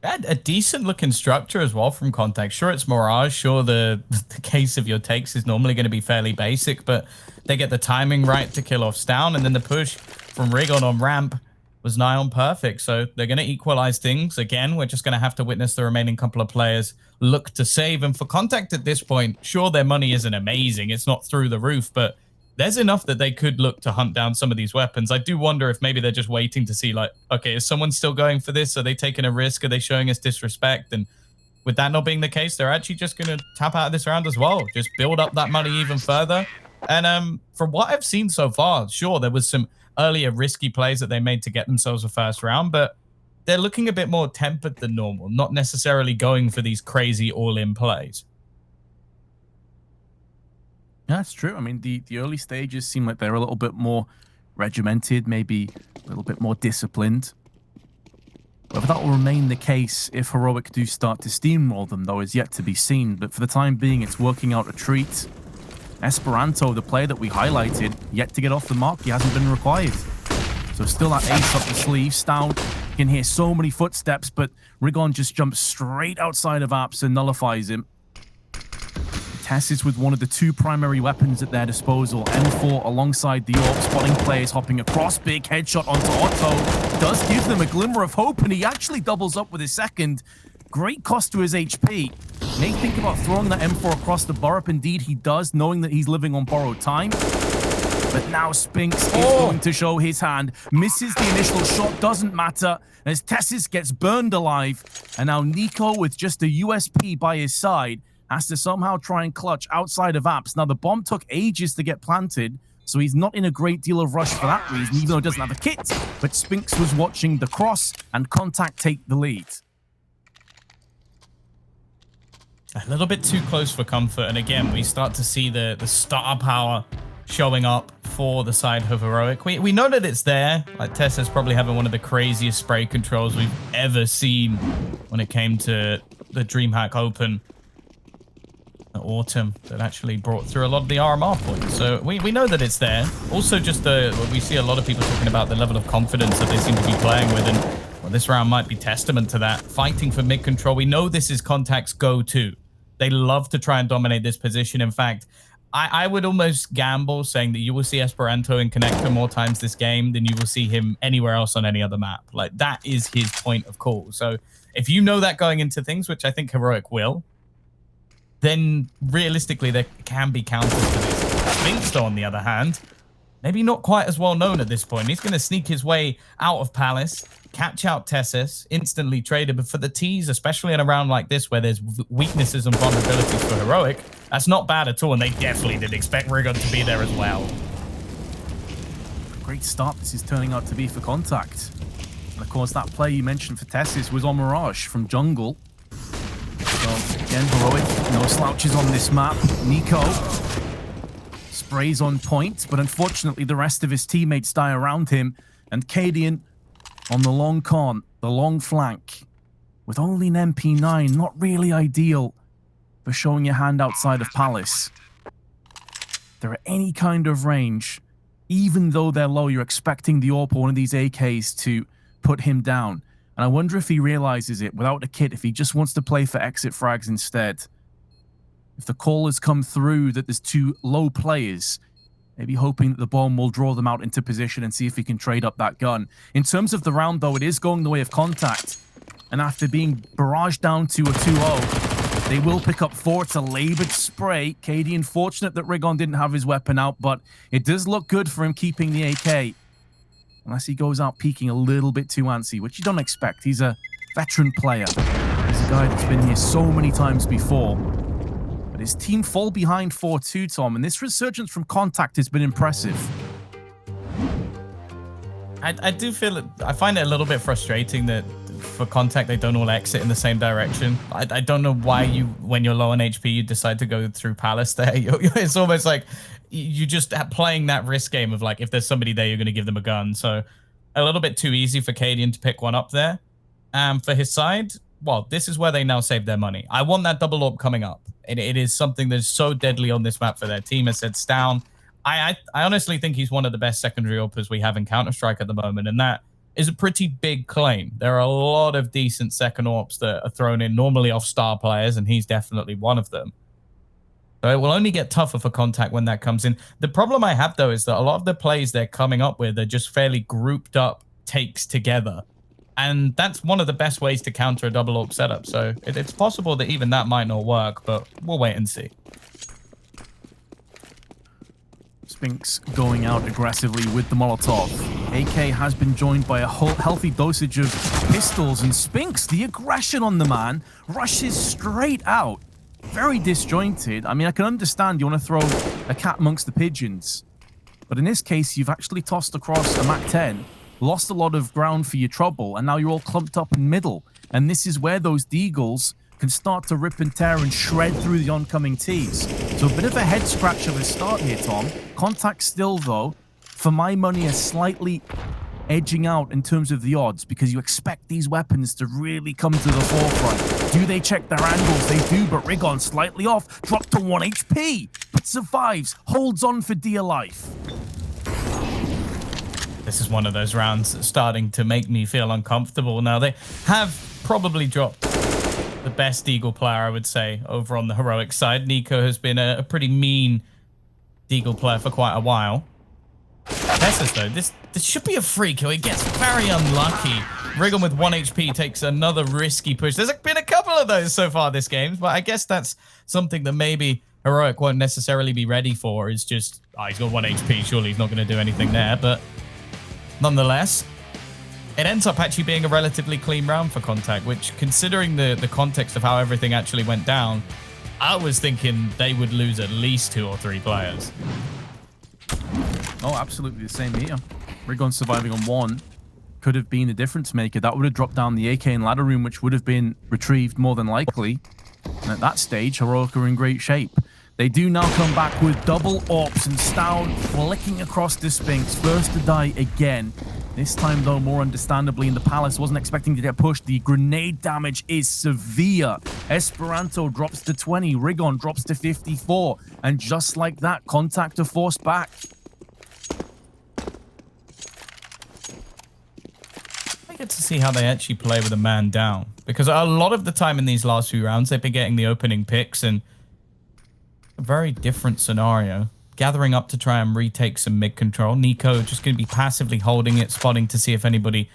A decent looking structure as well from c0ntact. Sure, it's Mirage. Sure, the case of your takes is normally going to be fairly basic, but they get the timing right to kill off Stown, and then the push from Rigon on ramp was nigh on perfect. So they're going to equalize things. Again, we're just going to have to witness the remaining couple of players look to save. And for Contact at this point, sure, their money isn't amazing. It's not through the roof, but there's enough that they could look to hunt down some of these weapons. I do wonder if maybe they're just waiting to see, like, okay, is someone still going for this? Are they taking a risk? Are they showing us disrespect? And with that not being the case, they're actually just going to tap out of this round as well. Just build up that money even further. And from what I've seen so far, sure, there was some earlier risky plays that they made to get themselves a first round, but they're looking a bit more tempered than normal, not necessarily going for these crazy all-in plays. Yeah, that's true. I mean, the early stages seem like they're a little bit more regimented, maybe a little bit more disciplined. Whether that will remain the case if Heroic do start to steamroll them, though, is yet to be seen. But for the time being, it's working out a treat. Esperanto, the player that we highlighted, yet to get off the mark. He hasn't been required. So still that ace up the sleeve. Stout can hear so many footsteps, but Rigon just jumps straight outside of Apps and nullifies him. Tessis with one of the two primary weapons at their disposal. M4 alongside the AWP, spotting players hopping across. Big headshot onto Otto. Does give them a glimmer of hope, and he actually doubles up with his second. Great cost to his HP. May think about throwing that M4 across the burp. Indeed, he does, knowing that he's living on borrowed time. But now Spinks is going to show his hand. Misses the initial shot, doesn't matter, as Tessis gets burned alive. And now Nico, with just a USP by his side, has to somehow try and clutch outside of Apps. Now, the bomb took ages to get planted, so he's not in a great deal of rush for that reason, even though he doesn't have a kit. But Spinks was watching the cross and Contact take the lead. A little bit too close for comfort. And again, we start to see the star power showing up for the side of Heroic. We know that it's there. Like, Tessa's probably having one of the craziest spray controls we've ever seen when it came to the DreamHack Open autumn that actually brought through a lot of the RMR points. So we know that it's there. Also, just we see a lot of people talking about the level of confidence that they seem to be playing with, and well, this round might be testament to that. Fighting for mid control. We know this is Contact's go-to. They love to try and dominate this position. In fact, I would almost gamble saying that you will see Esperanto in Connector more times this game than you will see him anywhere else on any other map. Like, that is his point of call. So if you know that going into things, which I think Heroic will, then realistically there can be counters to this. Spinks, on the other hand, maybe not quite as well known at this point. He's going to sneak his way out of Palace, catch out Tessis, instantly traded. But for the T's, especially in a round like this where there's weaknesses and vulnerabilities for Heroic, that's not bad at all. And they definitely did expect Rigon to be there as well. Great start this is turning out to be for Contact. And of course, that play you mentioned for Tessis was on Mirage from Jungle. So again, Heroic, no slouches on this map. Nico sprays on point, but unfortunately the rest of his teammates die around him. And Cadian on the long con, the long flank, with only an MP9, not really ideal for showing your hand outside of Palace. If they're at any kind of range, even though they're low, you're expecting the AWP or one of these AKs to put him down. And I wonder if he realizes it without a kit, if he just wants to play for exit frags instead. If the call has come through that there's two low players, maybe hoping that the bomb will draw them out into position and see if he can trade up that gun. In terms of the round, though, it is going the way of Contact. And after being barraged down to a 2-0, they will pick up 4. It's a labored spray. Cadian fortunate that Rigon didn't have his weapon out, but it does look good for him keeping the AK. Unless he goes out peeking a little bit too antsy, which you don't expect. He's a veteran player. He's a guy that's been here so many times before. But his team fall behind 4-2, Tom, and this resurgence from Contact has been impressive. I do feel it. I find it a little bit frustrating that for Contact they don't all exit in the same direction. I don't know why you, when you're low on HP, you decide to go through Palace there. It's almost like you just playing that risk game of like, if there's somebody there, you're going to give them a gun. So a little bit too easy for Cadian to pick one up there. For his side, well, this is where they now save their money. I want that double AWP coming up. It is something that's so deadly on this map for their team. As said, Stown, I honestly think he's one of the best secondary AWPers we have in Counter-Strike at the moment, and that is a pretty big claim. There are a lot of decent second AWPs that are thrown in normally off star players, and he's definitely one of them. So it will only get tougher for Contact when that comes in. The problem I have, though, is that a lot of the plays they're coming up with are just fairly grouped up takes together. And that's one of the best ways to counter a double AWP setup. So it's possible that even that might not work, but we'll wait and see. Spinks going out aggressively with the Molotov. AK has been joined by a whole healthy dosage of pistols, and Spinks, the aggression on the man, rushes straight out. Very disjointed. I mean, I can understand you want to throw a cat amongst the pigeons, but in this case, you've actually tossed across a MAC-10, lost a lot of ground for your trouble, and now you're all clumped up in middle. And this is where those deagles can start to rip and tear and shred through the oncoming Ts. So a bit of a head scratch of a start here, Tom. Contact still, though, for my money, is slightly edging out in terms of the odds, because you expect these weapons to really come to the forefront. Do they check their angles? They do, but Rigon slightly off, dropped to 1 HP, but survives, holds on for dear life. This is one of those rounds that's starting to make me feel uncomfortable. Now, they have probably dropped the best Deagle player, I would say, over on the heroic side. Nico has been a pretty mean Deagle player for quite a while. Tessus, though, this should be a free kill. He gets very unlucky. Rigon with 1 HP takes another risky push. There's been a couple of those so far this game, but I guess that's something that maybe Heroic won't necessarily be ready for. Is just, he's got 1 HP, surely he's not going to do anything there, but nonetheless, it ends up actually being a relatively clean round for Contact, which, considering the context of how everything actually went down, I was thinking they would lose at least 2 or 3 players. Oh, absolutely the same here. Rigon surviving on 1 could have been the difference maker. That would have dropped down the AK and ladder room, which would have been retrieved more than likely. And at that stage, Heroic are in great shape. They do now come back with double AWPs, and Stown flicking across the Spinks. First to die again. This time, though, more understandably, in the Palace wasn't expecting to get pushed. The grenade damage is severe. Esperanto drops to 20. Rigon drops to 54. And just like that, Contact are forced back. I get to see how they actually play with a man down, because a lot of the time in these last few rounds, they've been getting the opening picks, and a very different scenario. Gathering up to try and retake some mid control. Nico just going to be passively holding it, spotting to see if anybody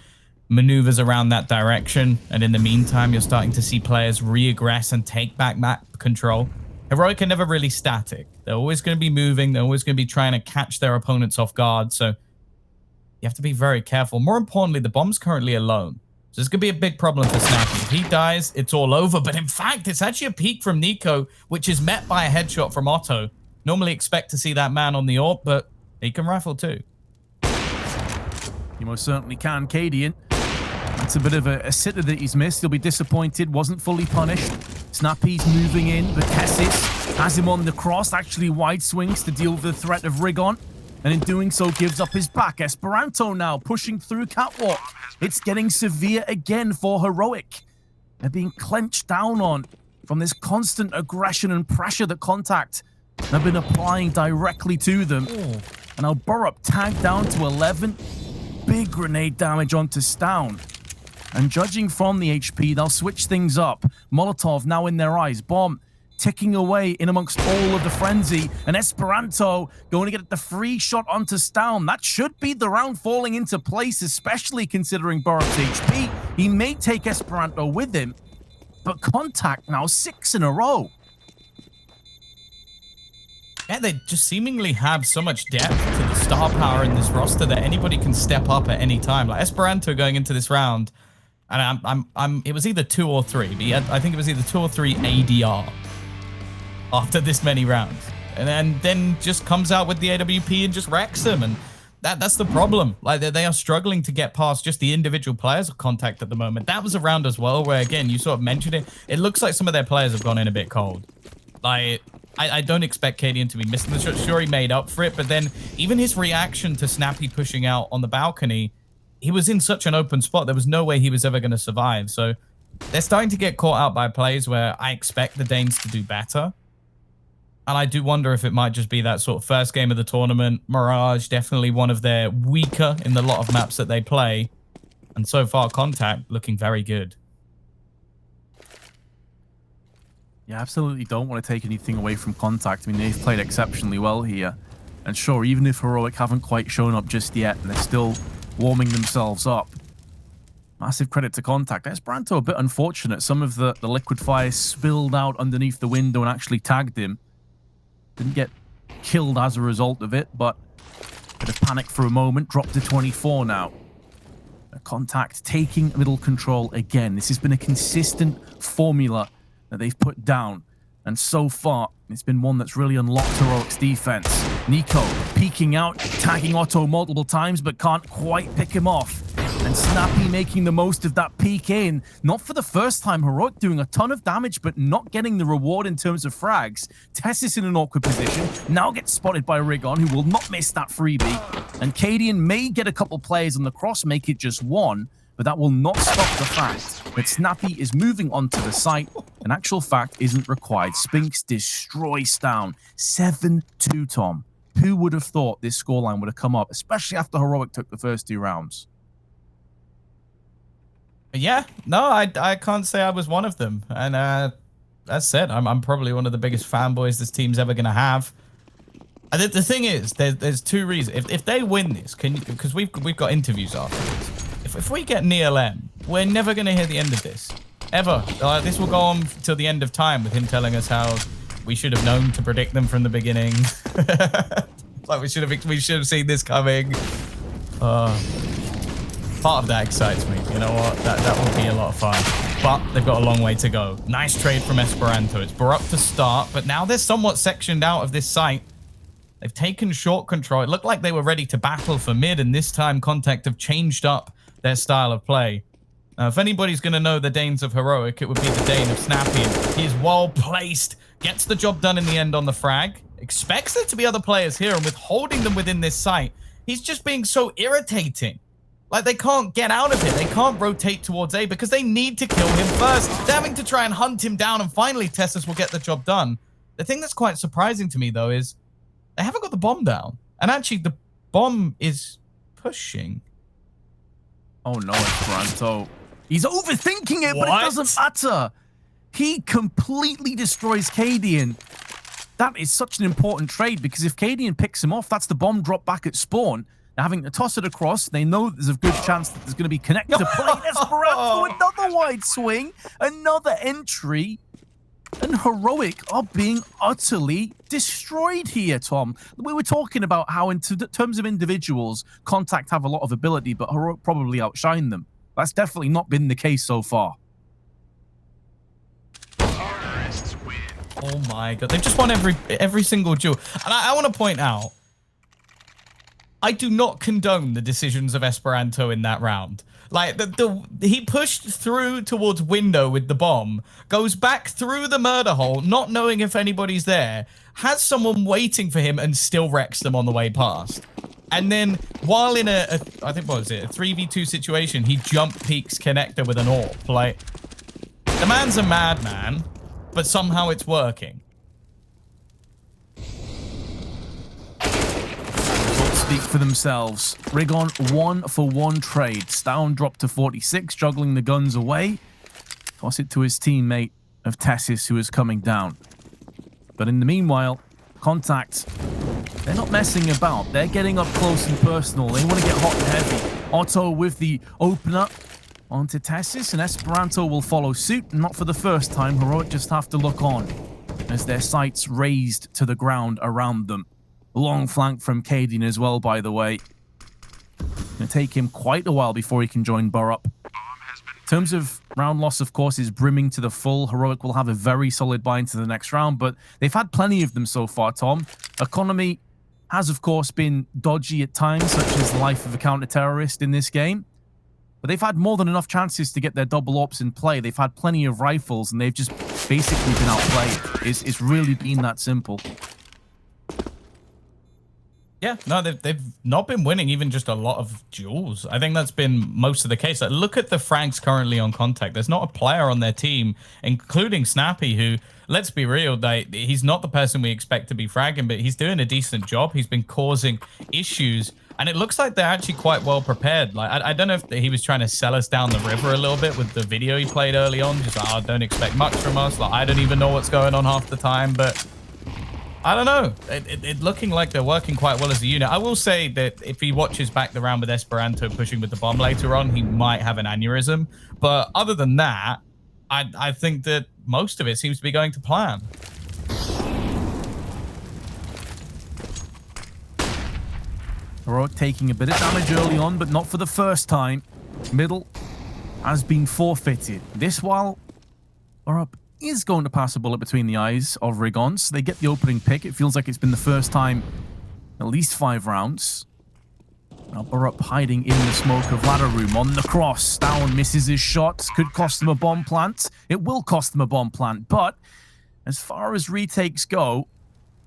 maneuvers around that direction. And in the meantime, you're starting to see players re-aggress and take back map control. Heroic are never really static. They're always going to be moving. They're always going to be trying to catch their opponents off guard. So you have to be very careful. More importantly, the bomb's currently alone. So this could be a big problem for Snappy. If he dies, it's all over. But in fact, it's actually a peek from Nico, which is met by a headshot from Otto. Normally expect to see that man on the AWP, but he can rifle too. You most certainly can, Cadian. That's a bit of a sitter that he's missed. He'll be disappointed. Wasn't fully punished. Snappy's moving in, but Tessis has him on the cross. Actually wide swings to deal with the threat of Rigon. And in doing so, gives up his back. Esperanto now pushing through Catwalk. It's getting severe again for Heroic. They're being clenched down on from this constant aggression and pressure that Contact have been applying directly to them. And now Burrup tagged down to 11. Big grenade damage onto Stown. And judging from the HP, they'll switch things up. Molotov now in their eyes. Bomb ticking away in amongst all of the frenzy. And Esperanto going to get the free shot onto Stown. That should be the round falling into place, especially considering Burrup's HP. He may take Esperanto with him, but Contact now 6 in a row. Yeah, they just seemingly have so much depth to the star power in this roster that anybody can step up at any time. Like Esperanto going into this round, and it was either 2 or 3, but I think it was either 2 or 3 ADR after this many rounds, and then just comes out with the AWP and just wrecks them, and that's the problem. Like they are struggling to get past just the individual players of Contact at the moment. That was a round as well where, again, you sort of mentioned it. It looks like some of their players have gone in a bit cold. Like, I don't expect Cadian to be missing the shot. Sure, he made up for it, but then even his reaction to Snappy pushing out on the balcony, he was in such an open spot, there was no way he was ever going to survive. So they're starting to get caught out by plays where I expect the Danes to do better. And I do wonder if it might just be that sort of first game of the tournament. Mirage, definitely one of their weaker in the lot of maps that they play. And so far, Contact looking very good. Yeah, absolutely don't want to take anything away from c0ntact. I mean, they've played exceptionally well here. And sure, even if Heroic haven't quite shown up just yet, and they're still warming themselves up, massive credit to c0ntact. Esperanto a bit unfortunate. Some of the liquid fire spilled out underneath the window and actually tagged him. Didn't get killed as a result of it, but bit of panic for a moment. Dropped to 24 now. c0ntact taking middle control again. This has been a consistent formula that they've put down. And so far, it's been one that's really unlocked Heroic's defense. Nico peeking out, tagging Otto multiple times, but can't quite pick him off. And Snappy making the most of that peek in. Not for the first time, Heroic doing a ton of damage, but not getting the reward in terms of frags. Tessis in an awkward position, now gets spotted by Rigon, who will not miss that freebie. And Cadian may get a couple players on the cross, make it just one, but that will not stop the fact that Snappy is moving onto the site. An actual fact isn't required. Spinks destroys down 7-2, Tom. Who would have thought this scoreline would have come up, especially after Heroic took the first 2 rounds? Yeah, no, I can't say I was one of them. And that said, I'm probably one of the biggest fanboys this team's ever going to have. The thing is, there's 2 reasons. If they win this, because we've got interviews afterwards. If we get Neil M, we're never going to hear the end of this. Ever. This will go on till the end of time with him telling us how we should have known to predict them from the beginning. Like we should have seen this coming. Part of that excites me. You know what? That will be a lot of fun. But they've got a long way to go. Nice trade from Esperanto. It's Baruch to start, but now they're somewhat sectioned out of this site. They've taken short control. It looked like they were ready to battle for mid, and this time c0ntact have changed up their style of play. Now, if anybody's going to know the Danes of Heroic, it would be the Dane of Snappy. He's well placed, gets the job done in the end on the frag, expects there to be other players here, and with holding them within this site, he's just being so irritating. Like, they can't get out of it. They can't rotate towards A because they need to kill him first. They're having to try and hunt him down, and finally Tessus will get the job done. The thing that's quite surprising to me, though, is they haven't got the bomb down. And actually, the bomb is pushing. Oh no, Esperanto. He's overthinking it, but it doesn't matter. He completely destroys Cadian. That is such an important trade, because if Cadian picks him off, that's the bomb drop back at spawn. Now, having to toss it across, they know there's a good chance that there's going to be connected to play. Esperanto, another wide swing, another entry. And Heroic are being utterly destroyed here, Tom. We were talking about how in terms of individuals, c0ntact have a lot of ability, but Heroic probably outshine them. That's definitely not been the case so far. Oh my god, they've just won every single duel. And I want to point out, I do not condone the decisions of Esperanto in that round. Like, he pushed through towards window with the bomb, goes back through the murder hole, not knowing if anybody's there, has someone waiting for him, and still wrecks them on the way past. And then, while in I think, what was it, a 3v2 situation, he jump peeks connector with an AWP. Like, the man's a madman, but somehow it's working. Speak for themselves. Rigon 1-for-1 trade. Stown dropped to 46, juggling the guns away. Toss it to his teammate of Tessis, who is coming down. But in the meanwhile, c0ntact, they're not messing about. They're getting up close and personal. They want to get hot and heavy. Otto with the opener onto Tessis, and Esperanto will follow suit. Not for the first time. Heroic just have to look on as their sights raised to the ground around them. Long flank from Cadian as well, by the way. Gonna take him quite a while before he can join Baruch. In terms of round loss, of course, is brimming to the full. Heroic will have a very solid buy into the next round, but they've had plenty of them so far, Tom. Economy has, of course, been dodgy at times, such as the life of a counter-terrorist in this game. But they've had more than enough chances to get their double ops in play. They've had plenty of rifles, and they've just basically been outplayed. It's really been that simple. Yeah, no, they've not been winning even just a lot of duels. I think that's been most of the case. Like, look at the frags currently on c0ntact. There's not a player on their team, including Snappy, who, let's be real, he's not the person we expect to be fragging, but he's doing a decent job. He's been causing issues And it looks like they're actually quite well prepared. Like, I don't know if he was trying to sell us down the river a little bit with the video he played early on. Just like, oh, don't expect much from us. Like, I don't even know what's going on half the time. But I don't know. It looking like they're working quite well as a unit. I will say that if he watches back the round with Esperanto pushing with the bomb later on, he might have an aneurysm. But other than that, I think that most of it seems to be going to plan. Heroic taking a bit of damage early on, but not for the first time. Middle has been forfeited. This while Borup is going to pass a bullet between the eyes of Rigon, so they get the opening pick. It feels like it's been the first time in at least 5 rounds. Now Borup hiding in the smoke of ladder room on the cross. Down misses his shot. Could cost them a bomb plant. It will cost them a bomb plant, but as far as retakes go,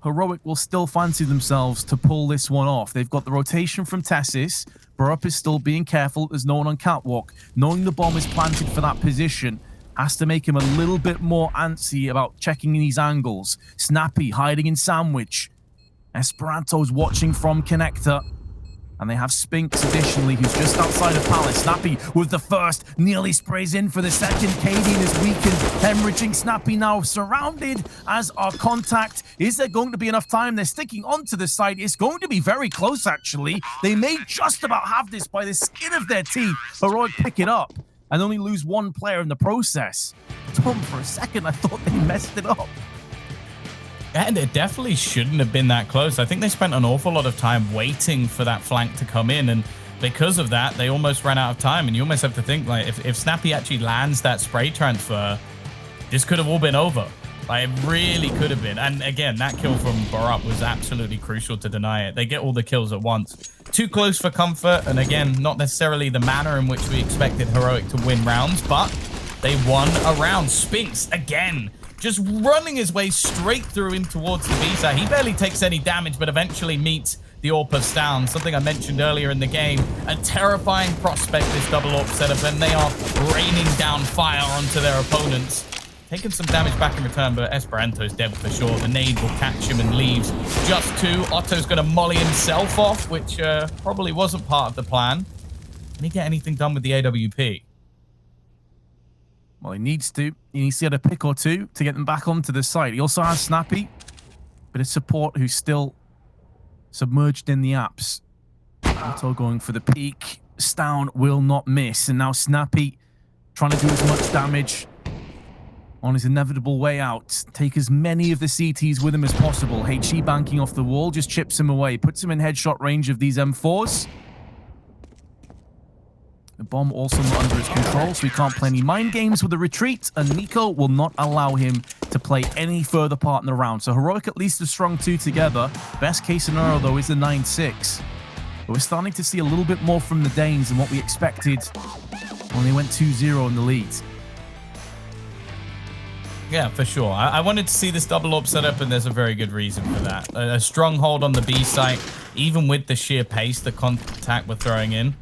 Heroic will still fancy themselves to pull this one off. They've got the rotation from Tessis. Borup is still being careful. There's no one on catwalk. Knowing the bomb is planted for that position has to make him a little bit more antsy about checking these angles. Snappy hiding in sandwich. Esperanto's watching from connector. And they have Spinks additionally, who's just outside of Palace. Snappy with the first, nearly sprays in for the second. Cadian is weakened, hemorrhaging. Snappy now surrounded as our contact. Is there going to be enough time? They're sticking onto the side. It's going to be very close, actually. They may just about have this by the skin of their teeth. Heroic pick it up and only lose 1 player in the process. Tom, for a second, I thought they messed it up. And it definitely shouldn't have been that close. I think they spent an awful lot of time waiting for that flank to come in, and because of that, they almost ran out of time. And you almost have to think, like, if Snappy actually lands that spray transfer, this could have all been over. Like, it really could have been. And again, that kill from Borup was absolutely crucial to deny it. They get all the kills at once. Too close for comfort, and again, not necessarily the manner in which we expected Heroic to win rounds, but they won a round. Spinks, again, just running his way straight through in towards the B-side. He barely takes any damage, but eventually meets the AWP of Stown, something I mentioned earlier in the game. A terrifying prospect, this double AWP setup, and they are raining down fire onto their opponents. Taking some damage back in return, but Esperanto's dead for sure. The nade will catch him and leaves just 2. Otto's going to molly himself off, which probably wasn't part of the plan. Can he get anything done with the AWP? Well, he needs to. He needs to get a pick or 2 to get them back onto the site. He also has Snappy, bit of support who's still submerged in the apps. Otto going for the peak. Stown will not miss. And now Snappy trying to do as much damage on his inevitable way out. Take as many of the CTs with him as possible. HE banking off the wall, just chips him away. Puts him in headshot range of these M4s. The bomb also not under his control, so he can't play any mind games with the retreat, and Nico will not allow him to play any further part in the round. So Heroic at least a strong 2 together. Best case scenario, though, is the 9-6. But we're starting to see a little bit more from the Danes than what we expected when they went 2-0 in the lead. Yeah, for sure. I wanted to see this double AWP setup, and there's a very good reason for that. A stronghold on the B site, even with the sheer pace that c0ntact were throwing in.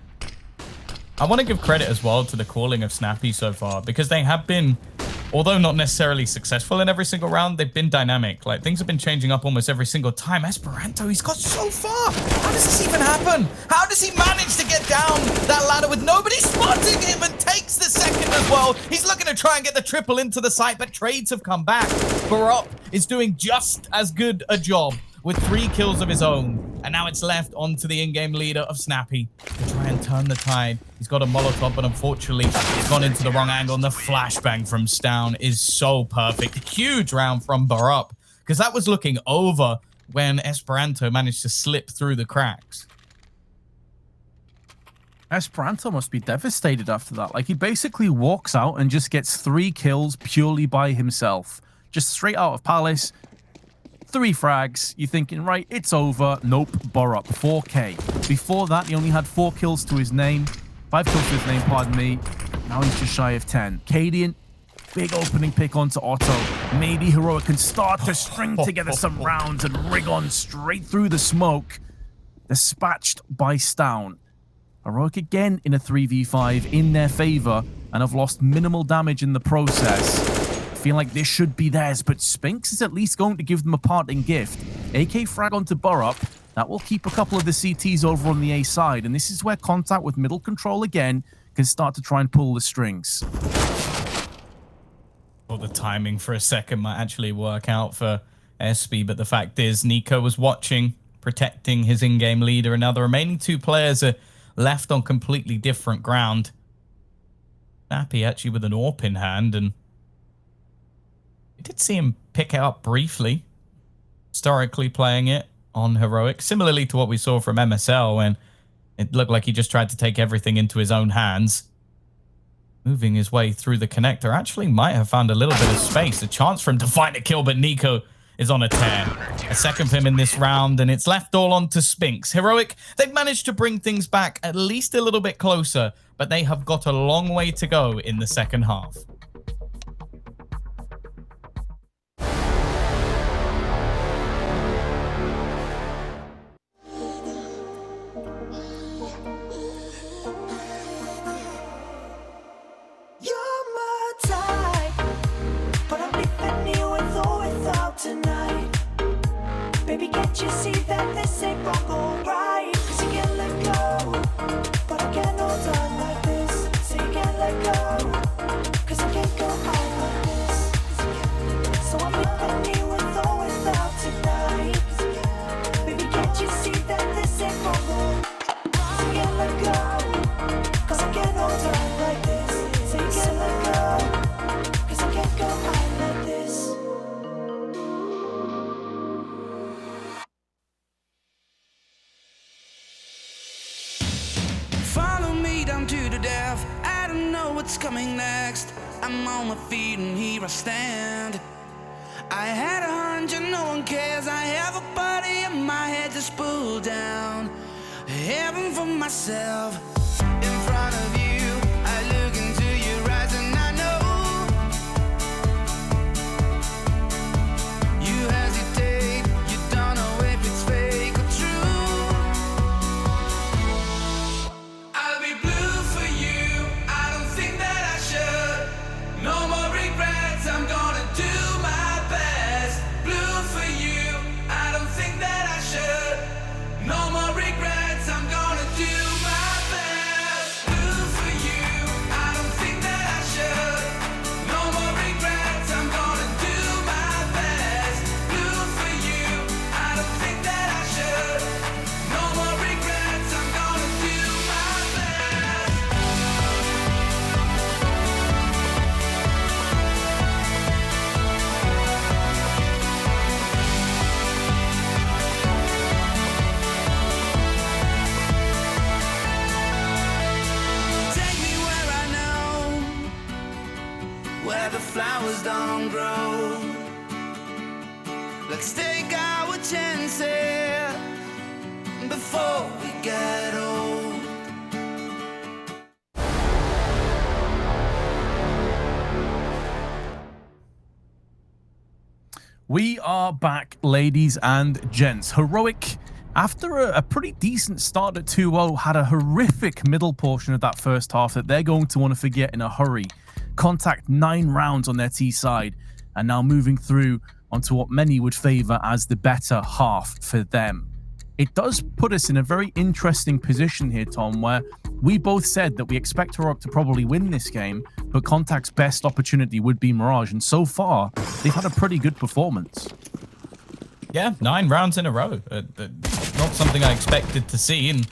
I want to give credit as well to the calling of Snappy so far, because they have been, although not necessarily successful in every single round, they've been dynamic. Like, things have been changing up almost every single time. Esperanto, he's got so far. How does this even happen? How does he manage to get down that ladder with nobody spotting him, and takes the second as well? He's looking to try and get the triple into the site, but trades have come back. Borup is doing just as good a job with 3 kills of his own. And now it's left onto the in-game leader of Snappy to try and turn the tide. He's got a Molotov, but unfortunately, he's gone into the wrong angle. And the flashbang from Stown is so perfect. Huge round from Borup, because that was looking over when Esperanto managed to slip through the cracks. Esperanto must be devastated after that. Like, he basically walks out and just gets 3 kills purely by himself. Just straight out of Palace. 3 frags, you're thinking, right, it's over. Nope, Borup, 4K. Before that, he only had 4 kills to his name. 5 kills to his name, pardon me. Now he's just shy of 10. Cadian, big opening pick onto Otto. Maybe Heroic can start to string together some rounds and rig on straight through the smoke. Dispatched by Stown. Heroic again in a 3v5 in their favor and have lost minimal damage in the process. feel like this should be theirs, but Spinks is at least going to give them a parting gift. AK frag onto Burrup. That will keep a couple of the CTs over on the A side, and this is where Contact with middle control again can start to try and pull the strings. Well, the timing for a second might actually work out for SB, but the fact is Nico was watching, protecting his in-game leader, and now the remaining two players are left on completely different ground. Happy actually with an AWP in hand, and we did see him pick it up briefly, historically playing it on Heroic, similarly to what we saw from MSL when it looked like he just tried to take everything into his own hands. Moving his way through the connector, actually might have found a little bit of space, a chance for him to find a kill, but Nico is on a tear. A second for him in this round, and it's left all on to Spinks. Heroic, they've managed to bring things back at least a little bit closer, but they have got a long way to go in the second half. Baby, can't you see that this ain't wrong or right? 'Cause you can't let go, but I can't hold on like this. So you can't let go, 'cause I can't go on like this. So I'm leaving you with or without tonight. Baby, can't you see that this ain't wrong or right? So you can't let go, 'cause I can't hold on like this. So you can't let go, 'cause I can't go on like this. Down to the death, I don't know what's coming next. I'm on my feet and here I stand. I had a hunch and no one cares. I have a body in my head just pulled down. Heaven for myself. In front of you, I look into your eyes and I know you hesitate. You don't know if it's fake or true. I'll be blue for you. I don't think that I should. No more regrets. I'm gonna do my best. Blue for you. I don't think that I should. No more regrets. I'm gonna do my best. Blue for you. I don't think that I should. No more regrets. I'm gonna do my best. Blue for you. I don't think that I should. No more regrets. I'm gonna do my best. Take me where I know, where the flowers don't grow. Let's take our chances before we get old. We are back, ladies and gents. Heroic, after a pretty decent start at 2-0, had a horrific middle portion of that first half that they're going to want to forget in a hurry. Contact 9 rounds on their T side, and now moving through onto what many would favor as the better half for them. It does put us in a very interesting position here, Tom, where we both said that we expect Heroic to probably win this game, but Contact's best opportunity would be Mirage, and so far, they've had a pretty good performance. Yeah, 9 rounds in a row. Not something I expected to see, and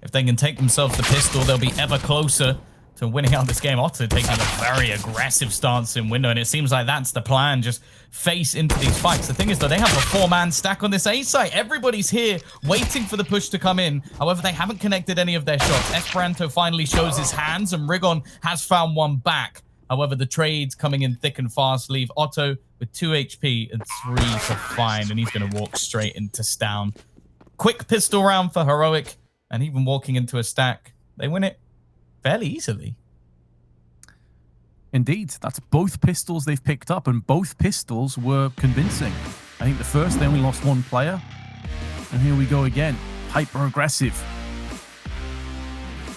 if they can take themselves the pistol, they'll be ever closer to winning out this game. Otto taking a very aggressive stance in window, and it seems like that's the plan, just face into these fights. The thing is, though, they have a 4-man stack on this A site. Everybody's here waiting for the push to come in. However, they haven't connected any of their shots. Esperanto finally shows his hands, and Rigon has found one back. However, the trades coming in thick and fast leave Otto with 2 HP and 3 for fine, and he's going to walk straight into Stown. Quick pistol round for Heroic, and even walking into a stack, they win it fairly easily. Indeed, that's both pistols they've picked up, and both pistols were convincing. I think the first, they only lost 1 player, and here we go again. Hyper-aggressive.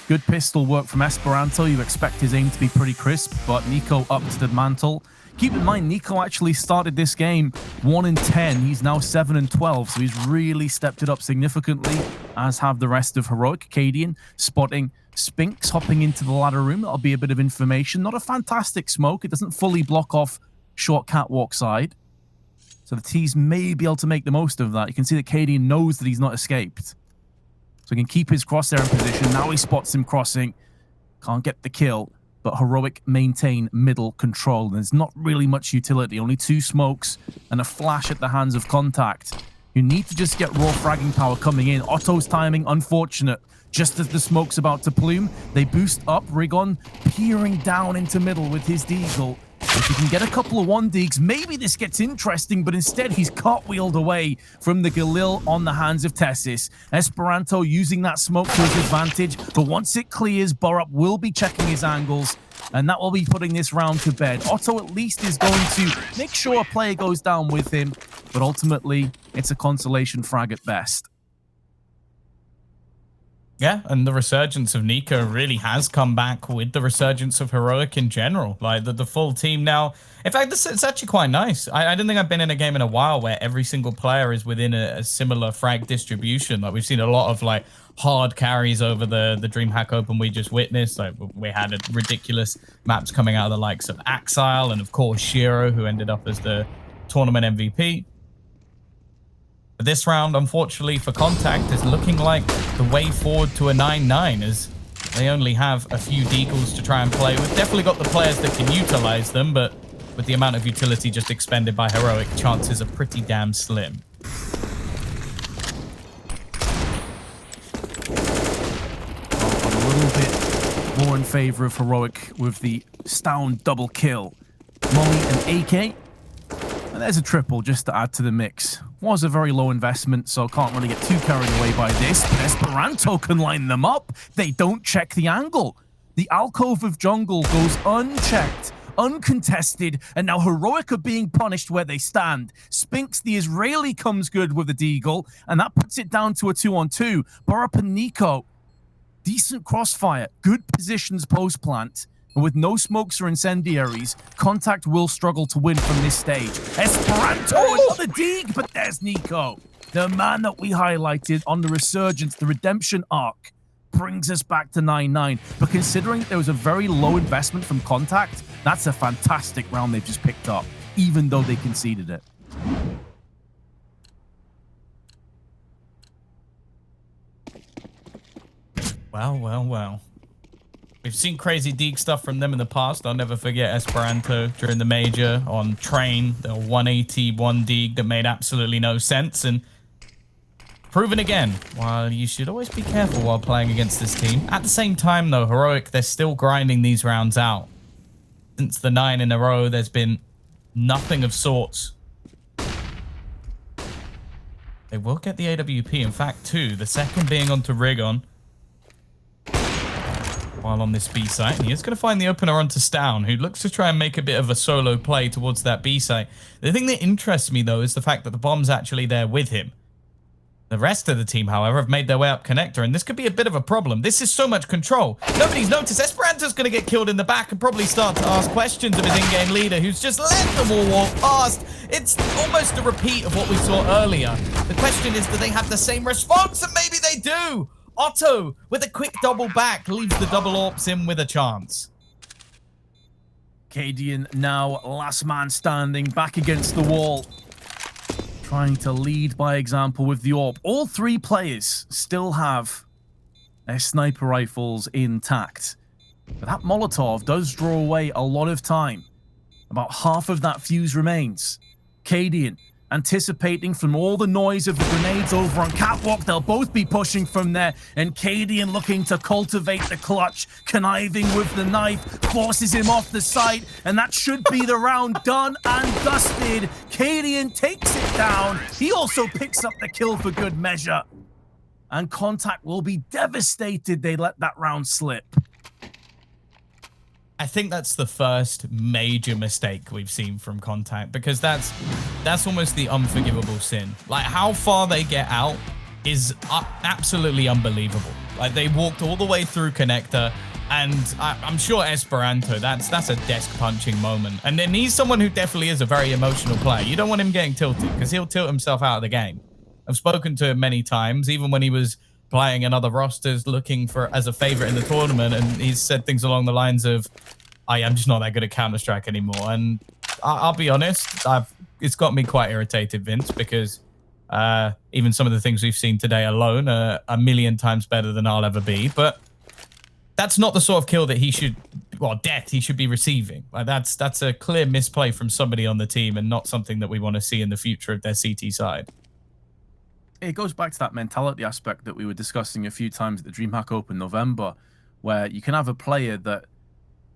Good pistol work from Esperanto. You expect his aim to be pretty crisp, but Nico up to the mantle. Keep in mind, Nico actually started this game 1-10. He's now 7-12, so he's really stepped it up significantly, as have the rest of Heroic. Cadian spotting Spinks hopping into the ladder room. That'll be a bit of information. Not a fantastic smoke. It doesn't fully block off short catwalk side. So the T's may be able to make the most of that. You can see that Cadian knows that he's not escaped. So he can keep his crosshair in position. Now he spots him crossing. Can't get the kill, but Heroic maintain middle control. There's not really much utility. Only 2 smokes and a flash at the hands of c0ntact. You need to just get raw fragging power coming in. Otto's timing, unfortunate. Just as the smoke's about to plume, they boost up. Rigon peering down into middle with his deagle. If he can get a couple of 1-digs, maybe this gets interesting, but instead he's cartwheeled away from the Galil on the hands of Tessis. Esperanto using that smoke to his advantage, but once it clears, Borup will be checking his angles, and that will be putting this round to bed. Otto at least is going to make sure a player goes down with him, but ultimately it's a consolation frag at best. Yeah, and the resurgence of Nico really has come back with the resurgence of Heroic in general. Like, the full team now. In fact, it's actually quite nice. I don't think I've been in a game in a while where every single player is within a similar frag distribution. Like, we've seen a lot of, like, hard carries over the DreamHack Open we just witnessed. Like, we had ridiculous maps coming out of the likes of Axile and, of course, Shiro, who ended up as the tournament MVP. This round, unfortunately for c0ntact, is looking like the way forward to a 9-9, as they only have a few deagles to try and play with. Definitely got the players that can utilize them, but with the amount of utility just expended by Heroic, chances are pretty damn slim. A little bit more in favor of Heroic with the Stown double kill. Molly and AK. And there's a triple just to add to the mix. Was a very low investment, so can't really get too carried away by this. But Esperanto can line them up. They don't check the angle. The alcove of jungle goes unchecked, uncontested, and now Heroic are being punished where they stand. Spinks, the Israeli, comes good with the deagle, and that puts it down to a 2-on-2. Borup and Nico, decent crossfire, good positions post-plant. And with no smokes or incendiaries, c0ntact will struggle to win from this stage. Esperanto, another dig, but there's Nico. The man that we highlighted on the resurgence, the redemption arc, brings us back to 9-9. But considering there was a very low investment from c0ntact, that's a fantastic round they've just picked up, even though they conceded it. Well, well, well. We've seen crazy dig stuff from them in the past. I'll never forget Esperanto during the major on Train, the 181 dig that made absolutely no sense, and proven again. While you should always be careful while playing against this team. At the same time, though, Heroic, they're still grinding these rounds out. Since the 9 in a row, there's been nothing of sorts. They will get the AWP, in fact, 2. The second being onto Rigon. While on this B site, and he is going to find the opener onto Stown, who looks to try and make a bit of a solo play towards that B site. The thing that interests me, though, is the fact that the bomb's actually there with him. The rest of the team, however, have made their way up connector, and this could be a bit of a problem. This is so much control. Nobody's noticed. Esperanto's going to get killed in the back and probably start to ask questions of his in-game leader, who's just let them all walk past. It's almost a repeat of what we saw earlier. The question is, do they have the same response? And maybe they do. Otto, with a quick double back, leaves the double AWPs in with a chance. Cadian now last man standing, back against the wall. Trying to lead by example with the AWP. All 3 players still have their sniper rifles intact. But that Molotov does draw away a lot of time. About half of that fuse remains. Cadian anticipating from all the noise of the grenades over on Catwalk. They'll both be pushing from there, and Cadian looking to cultivate the clutch, conniving with the knife, forces him off the site, and that should be the round done and dusted. Cadian takes it down. He also picks up the kill for good measure. And c0ntact will be devastated they let that round slip. I think that's the first major mistake we've seen from c0ntact, because that's almost the unforgivable sin. Like, how far they get out is absolutely unbelievable. Like, they walked all the way through connector, And I'm sure Esperanto, that's a desk punching moment. And then he's someone who definitely is a very emotional player. You don't want him getting tilted because he'll tilt himself out of the game. I've spoken to him many times, even when he was playing in other rosters, looking for as a favorite in the tournament, and he's said things along the lines of, I'm just not that good at Counter-Strike anymore. And I'll be honest, it's got me quite irritated, Vince, because even some of the things we've seen today alone are a million times better than I'll ever be. But that's not the sort of kill that he should, well, death he should be receiving. Like that's a clear misplay from somebody on the team and not something that we want to see in the future of their CT side. It goes back to that mentality aspect that we were discussing a few times at the DreamHack Open November, where you can have a player that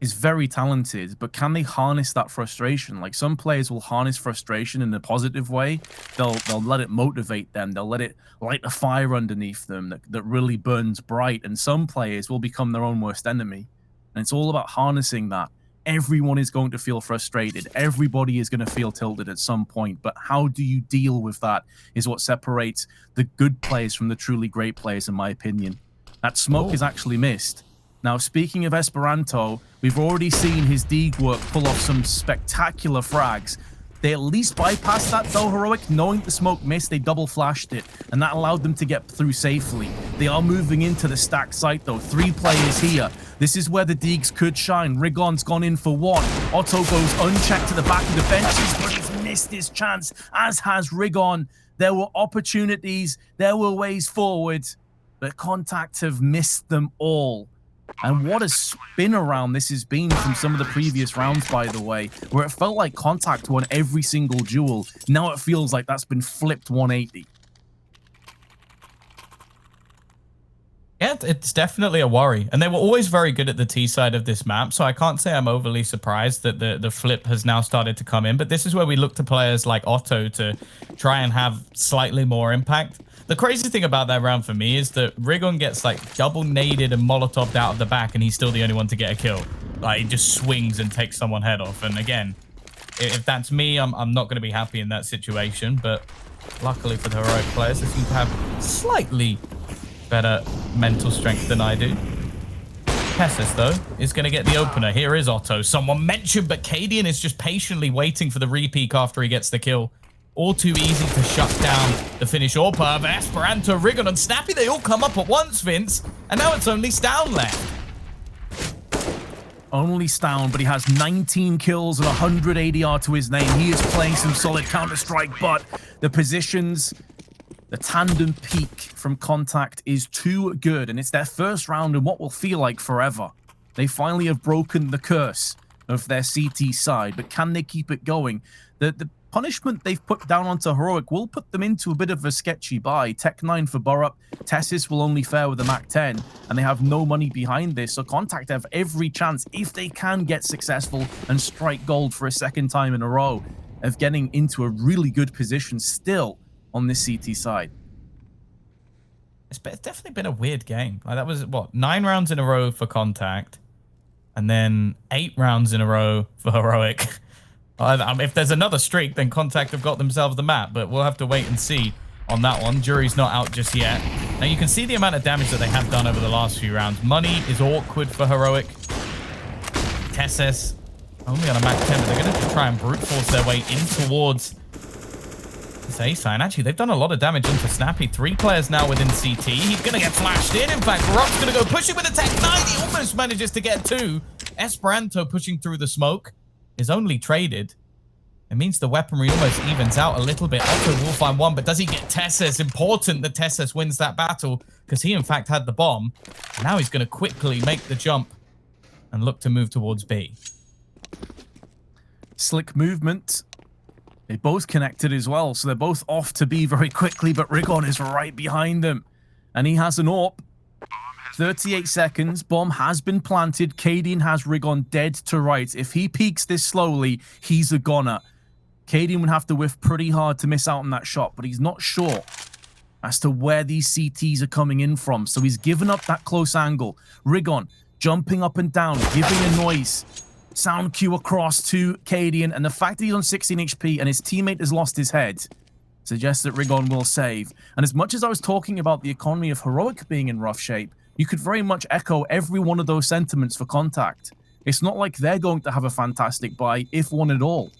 is very talented, but can they harness that frustration? Like, some players will harness frustration in a positive way. They'll let it motivate them. They'll let it light a fire underneath them that really burns bright. And some players will become their own worst enemy. And it's all about harnessing that. Everyone is going to feel frustrated. Everybody is going to feel tilted at some point. But how do you deal with that is what separates the good players from the truly great players, in my opinion. That smoke is actually missed. Now, speaking of Esperanto, we've already seen his Deeg work pull off some spectacular frags. They at least bypassed that, though, Heroic. Knowing the smoke missed, they double flashed it, and that allowed them to get through safely. They are moving into the stacked site, though. 3 players here. This is where the Deegs could shine. Rigon's gone in for 1. Otto goes unchecked to the back of the benches, but he's missed his chance, as has Rigon. There were opportunities, there were ways forward, but c0ntact have missed them all. And what a spin around this has been from some of the previous rounds, by the way, where it felt like c0ntact won every single duel. Now it feels like that's been flipped 180. Yeah, it's definitely a worry. And they were always very good at the T side of this map, so I can't say I'm overly surprised that the flip has now started to come in. But this is where we look to players like Otto to try and have slightly more impact. The crazy thing about that round for me is that Rigon gets like double naded and molotoved out of the back, and he's still the only one to get a kill. Like, he just swings and takes someone head off. And again, if that's me, I'm not going to be happy in that situation. But luckily for the Heroic players, they seem to have slightly better mental strength than I do. Pessis, though, is going to get the opener. Here is Otto. Someone mentioned, but k0ntact is just patiently waiting for the repeak after he gets the kill. All too easy to shut down the Finnish AWP. Esperanto, Rigon, and Snappy, they all come up at once, Vince. And now it's only Stown left. Only Stown, but he has 19 kills and 100 ADR to his name. He is playing some solid Counter-Strike, but the positions, the tandem peak from c0ntact is too good, and it's their first round in what will feel like forever. They finally have broken the curse of their CT side, but can they keep it going? The punishment they've put down onto Heroic will put them into a bit of a sketchy buy. Tech 9 for Borup. Tessis will only fare with a Mac 10, and they have no money behind this, so c0ntact have every chance, if they can get successful and strike gold for a second time in a row, of getting into a really good position still on this CT side. It's definitely been a weird game. Like, that was, what, 9 rounds in a row for c0ntact, and then 8 rounds in a row for Heroic. If there's another streak, then c0ntact have got themselves the map, but we'll have to wait and see on that one. Jury's not out just yet. Now, you can see the amount of damage that they have done over the last few rounds. Money is awkward for Heroic. Tessis only on a Mac 10, but they're going to try and brute force their way in towards this A sign. Actually, they've done a lot of damage onto Snappy. 3 players now within CT. He's going to get flashed in. In fact, Rock's going to go pushing with a Tech 9. He almost manages to get 2. Esperanto pushing through the smoke is only traded. It means the weaponry almost evens out a little bit. Otto will find 1, but does he get Tessis? Important that Tessis wins that battle, because he, in fact, had the bomb. And now he's going to quickly make the jump and look to move towards B. Slick movement. They both connected as well, so they're both off to B very quickly, but Rigon is right behind them. And he has an AWP. 38 seconds. Bomb has been planted. k0ntact has Rigon dead to rights. If he peeks this slowly, he's a goner. k0ntact would have to whiff pretty hard to miss out on that shot, but he's not sure as to where these CTs are coming in from. So he's given up that close angle. Rigon jumping up and down, giving a noise. Sound cue across to k0ntact, and the fact that he's on 16 HP and his teammate has lost his head suggests that Rigon will save. And as much as I was talking about the economy of Heroic being in rough shape, You could very much echo every one of those sentiments for Contact. It's not like they're going to have a fantastic buy, if one at all.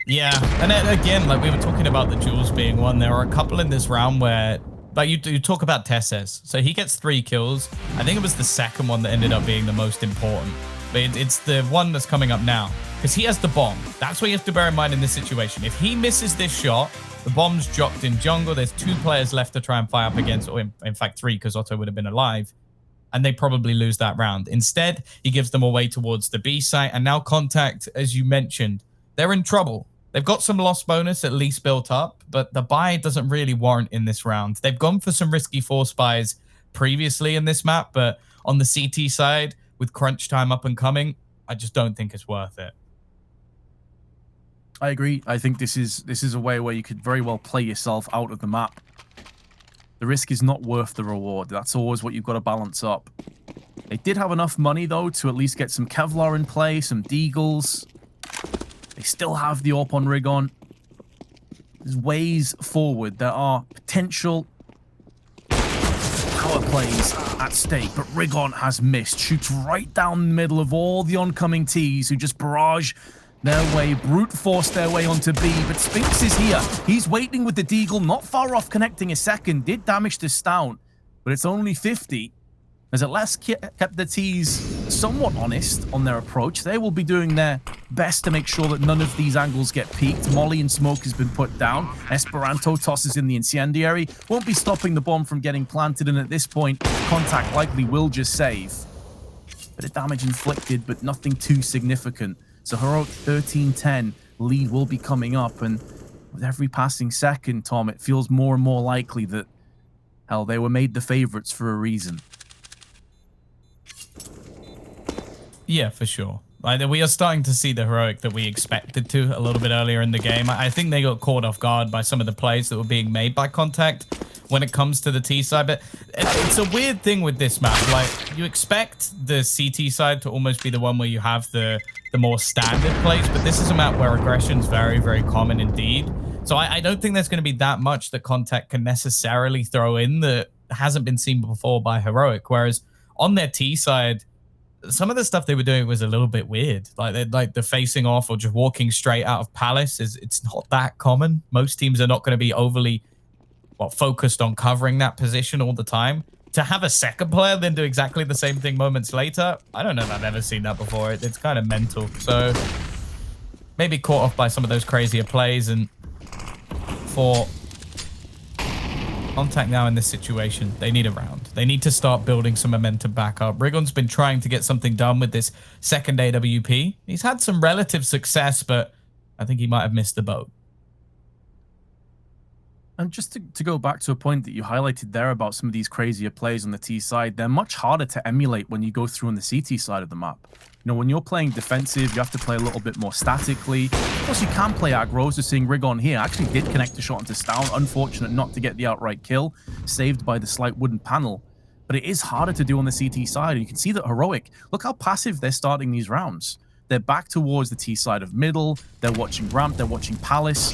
Yeah, and then again, like we were talking about the duels being one, there are a couple in this round where, like you talk about Tesses. So he gets 3 kills. I think it was the second one that ended up being the most important. But it's the one that's coming up now. Because he has the bomb. That's what you have to bear in mind in this situation. If he misses this shot, the bomb's dropped in jungle. There's 2 players left to try and fire up against, or in fact 3, because Otto would have been alive. And they probably lose that round. Instead, he gives them away towards the B site. And now Contact, as you mentioned, they're in trouble. They've got some loss bonus at least built up, but the buy doesn't really warrant in this round. They've gone for some risky force buys previously in this map, but on the CT side, with crunch time up and coming, I just don't think it's worth it. I agree. I think this is a way where you could very well play yourself out of the map. The risk is not worth the reward. That's always what you've got to balance up. They did have enough money, though, to at least get some Kevlar in play, some Deagles. They still have the AWP on Rigon. There's ways forward. There are potential power plays at stake, but Rigon has missed. Shoots right down the middle of all the oncoming Ts who just barrage their way, brute force their way onto B, but Spinks is here. He's waiting with the Deagle, not far off connecting a second. Did damage to Stout, but it's only 50. As at last kept the Ts somewhat honest on their approach. They will be doing their best to make sure that none of these angles get peaked. Molly and Smoke has been put down. Esperanto tosses in the incendiary. Won't be stopping the bomb from getting planted, and at this point, Contact likely will just save. Bit of damage inflicted, but nothing too significant. So Heroic 13-10 lead will be coming up, and with every passing second, Tom, it feels more and more likely that, hell, they were made the favorites for a reason. Yeah, for sure. We are starting to see the Heroic that we expected to a little bit earlier in the game. I think they got caught off guard by some of the plays that were being made by Contact when it comes to the T side. But it's a weird thing with this map. Like, you expect the CT side to almost be the one where you have the more standard plays, but this is a map where aggression's very, very common indeed. So I don't think there's going to be that much that Contact can necessarily throw in that hasn't been seen before by Heroic. Whereas on their T side, some of the stuff they were doing was a little bit weird. Like the facing off or just walking straight out of Palace it's not that common. Most teams are not going to be overly focused on covering that position all the time. To have a second player then do exactly the same thing moments later, I don't know if I've ever seen that before. It's kind of mental. So maybe caught off by some of those crazier plays, and for Contact now in this situation, they need a round. They need to start building some momentum back up. Rigon's been trying to get something done with this second AWP. He's had some relative success, but I think he might have missed the boat. And just to go back to a point that you highlighted there about some of these crazier plays on the T side, they're much harder to emulate when you go through on the CT side of the map. You know, when you're playing defensive, you have to play a little bit more statically. Of course, you can play aggro, so seeing Rigon here actually did connect a shot into Stout. Unfortunate not to get the outright kill, saved by the slight wooden panel. But it is harder to do on the CT side. And you can see that Heroic, look how passive they're starting these rounds. They're back towards the T side of middle. They're watching ramp. They're watching Palace.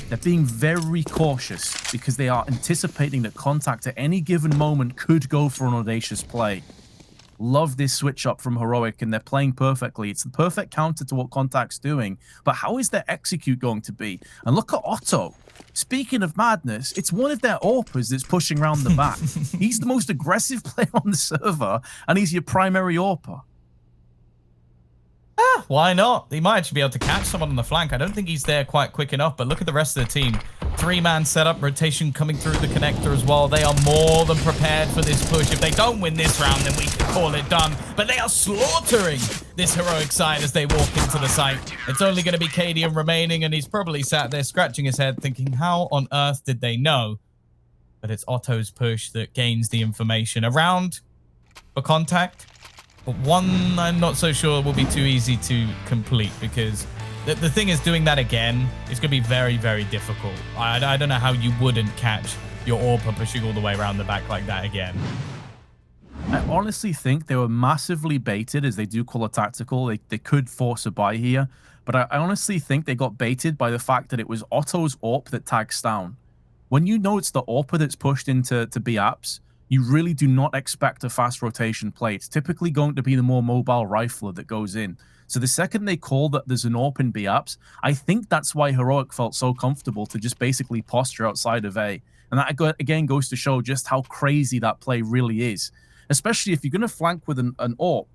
They're being very cautious because they are anticipating that Contact at any given moment could go for an audacious play. Love this switch up from Heroic, and they're playing perfectly. It's the perfect counter to what Contact's doing. But how is their execute going to be? And look at Otto. Speaking of madness, it's one of their AWPers that's pushing around the back. He's the most aggressive player on the server, and he's your primary AWPer. Why not? He might actually be able to catch someone on the flank. I don't think he's there quite quick enough, but look at the rest of the team. 3-man setup, rotation coming through the connector as well. They are more than prepared for this push. If they don't win this round, then we can call it done. But they are slaughtering this Heroic side as they walk into the site. It's only going to be Cadian remaining, and he's probably sat there scratching his head thinking, how on earth did they know? But it's Otto's push that gains the information. A round for Contact. But one I'm not so sure will be too easy to complete, because the thing is, doing that again is going to be very, very difficult. I don't know how you wouldn't catch your AWPer pushing all the way around the back like that again. I honestly think they were massively baited, as they do call a tactical. They could force a buy here, but I honestly think they got baited by the fact that it was Otto's AWP that tags down. when you know it's the AWPer that's pushed into B apps, you really do not expect a fast rotation play. It's typically going to be the more mobile rifler that goes in. So the second they call that there's an AWP in B apps, I think that's why Heroic felt so comfortable to just basically posture outside of A. And that again goes to show just how crazy that play really is. Especially if you're going to flank with an AWP,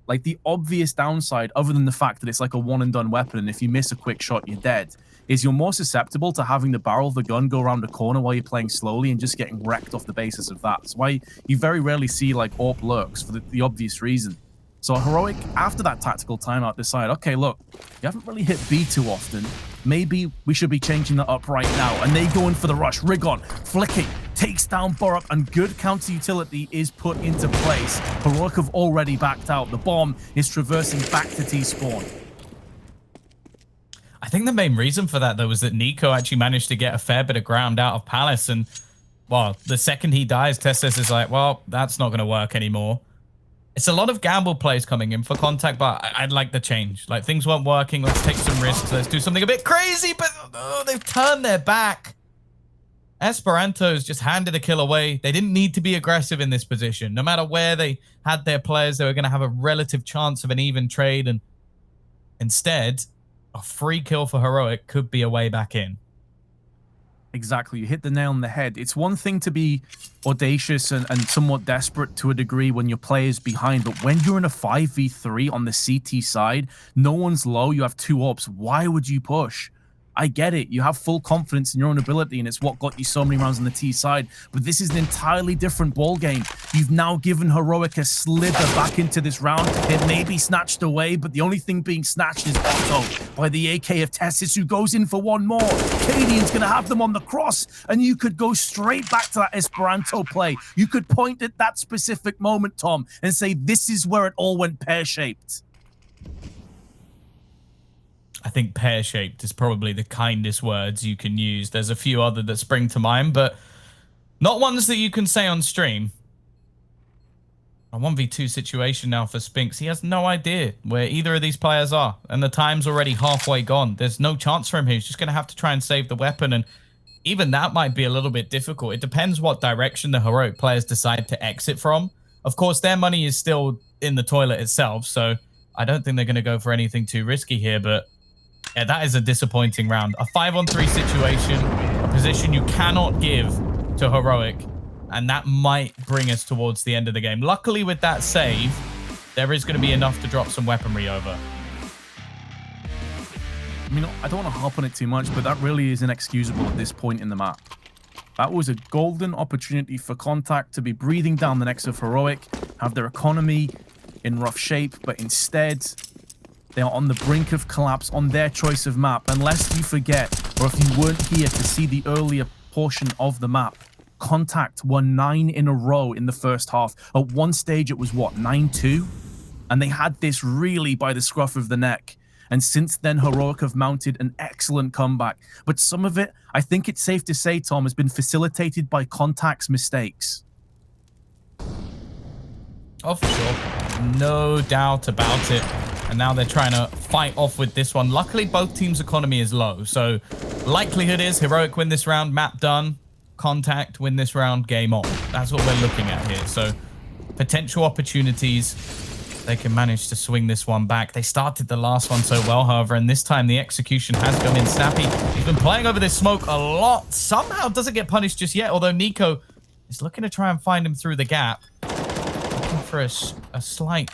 like the obvious downside, other than the fact that it's like a one and done weapon, and if you miss a quick shot, you're dead, is you're more susceptible to having the barrel of the gun go around the corner while you're playing slowly and just getting wrecked off the basis of that. That's why you very rarely see like AWP lurks for the obvious reason. So Heroic, after that tactical timeout, decide, okay, look, you haven't really hit B too often. Maybe we should be changing that up right now. And they go in for the rush. Rigon, flicking, takes down Borup, and good counter utility is put into place. Heroic have already backed out. The bomb is traversing back to T-spawn. I think the main reason for that, though, was that Nico actually managed to get a fair bit of ground out of Palace. And, well, the second he dies, Testes is like, well, that's not going to work anymore. It's a lot of gamble plays coming in for Contact, but I'd like the change. Like, things weren't working. Let's take some risks. Let's do something a bit crazy, but they've turned their back. Esperanto's just handed a kill away. They didn't need to be aggressive in this position. No matter where they had their players, they were going to have a relative chance of an even trade. And instead, a free kill for Heroic could be a way back in. Exactly. You hit the nail on the head. It's one thing to be audacious and somewhat desperate to a degree when your player's behind, but when you're in a 5v3 on the CT side, no one's low, you have two AWPs, why would you push? I get it. You have full confidence in your own ability, and it's what got you so many rounds on the T side. But this is an entirely different ball game. You've now given Heroic a slither back into this round. It may be snatched away, but the only thing being snatched is Otto by the AK of Tessis, who goes in for one more. k0ntact going to have them on the cross, and you could go straight back to that Esperanto play. You could point at that specific moment, Tom, and say this is where it all went pear-shaped. I think pear-shaped is probably the kindest words you can use. There's a few other that spring to mind, but not ones that you can say on stream. A 1v2 situation now for Spinks. He has no idea where either of these players are, and the time's already halfway gone. There's no chance for him here. He's just going to have to try and save the weapon, and even that might be a little bit difficult. It depends what direction the Heroic players decide to exit from. Of course, their money is still in the toilet itself, so I don't think they're going to go for anything too risky here, but yeah, that is a disappointing round. A 5-on-3 situation, a position you cannot give to Heroic, and that might bring us towards the end of the game. Luckily, with that save, there is going to be enough to drop some weaponry over. I mean, I don't want to harp on it too much, but that really is inexcusable at this point in the map. That was a golden opportunity for Contact to be breathing down the necks of Heroic, have their economy in rough shape, but instead they are on the brink of collapse on their choice of map. Unless you forget, or if you weren't here to see the earlier portion of the map, Contact won 9 in a row in the first half. At one stage, it was, what, 9-2? And they had this really by the scruff of the neck. And since then, Heroic have mounted an excellent comeback. But some of it, I think it's safe to say, Tom, has been facilitated by Contact's mistakes. Oh, for sure. No doubt about it. And now they're trying to fight off with this one. Luckily, both teams' economy is low. So likelihood is Heroic win this round, map done. Contact win this round, game on. That's what we're looking at here. So potential opportunities. They can manage to swing this one back. They started the last one so well, however, and this time the execution has come in snappy. He's been playing over this smoke a lot. Somehow doesn't get punished just yet, although Nico is looking to try and find him through the gap. Looking for a slight...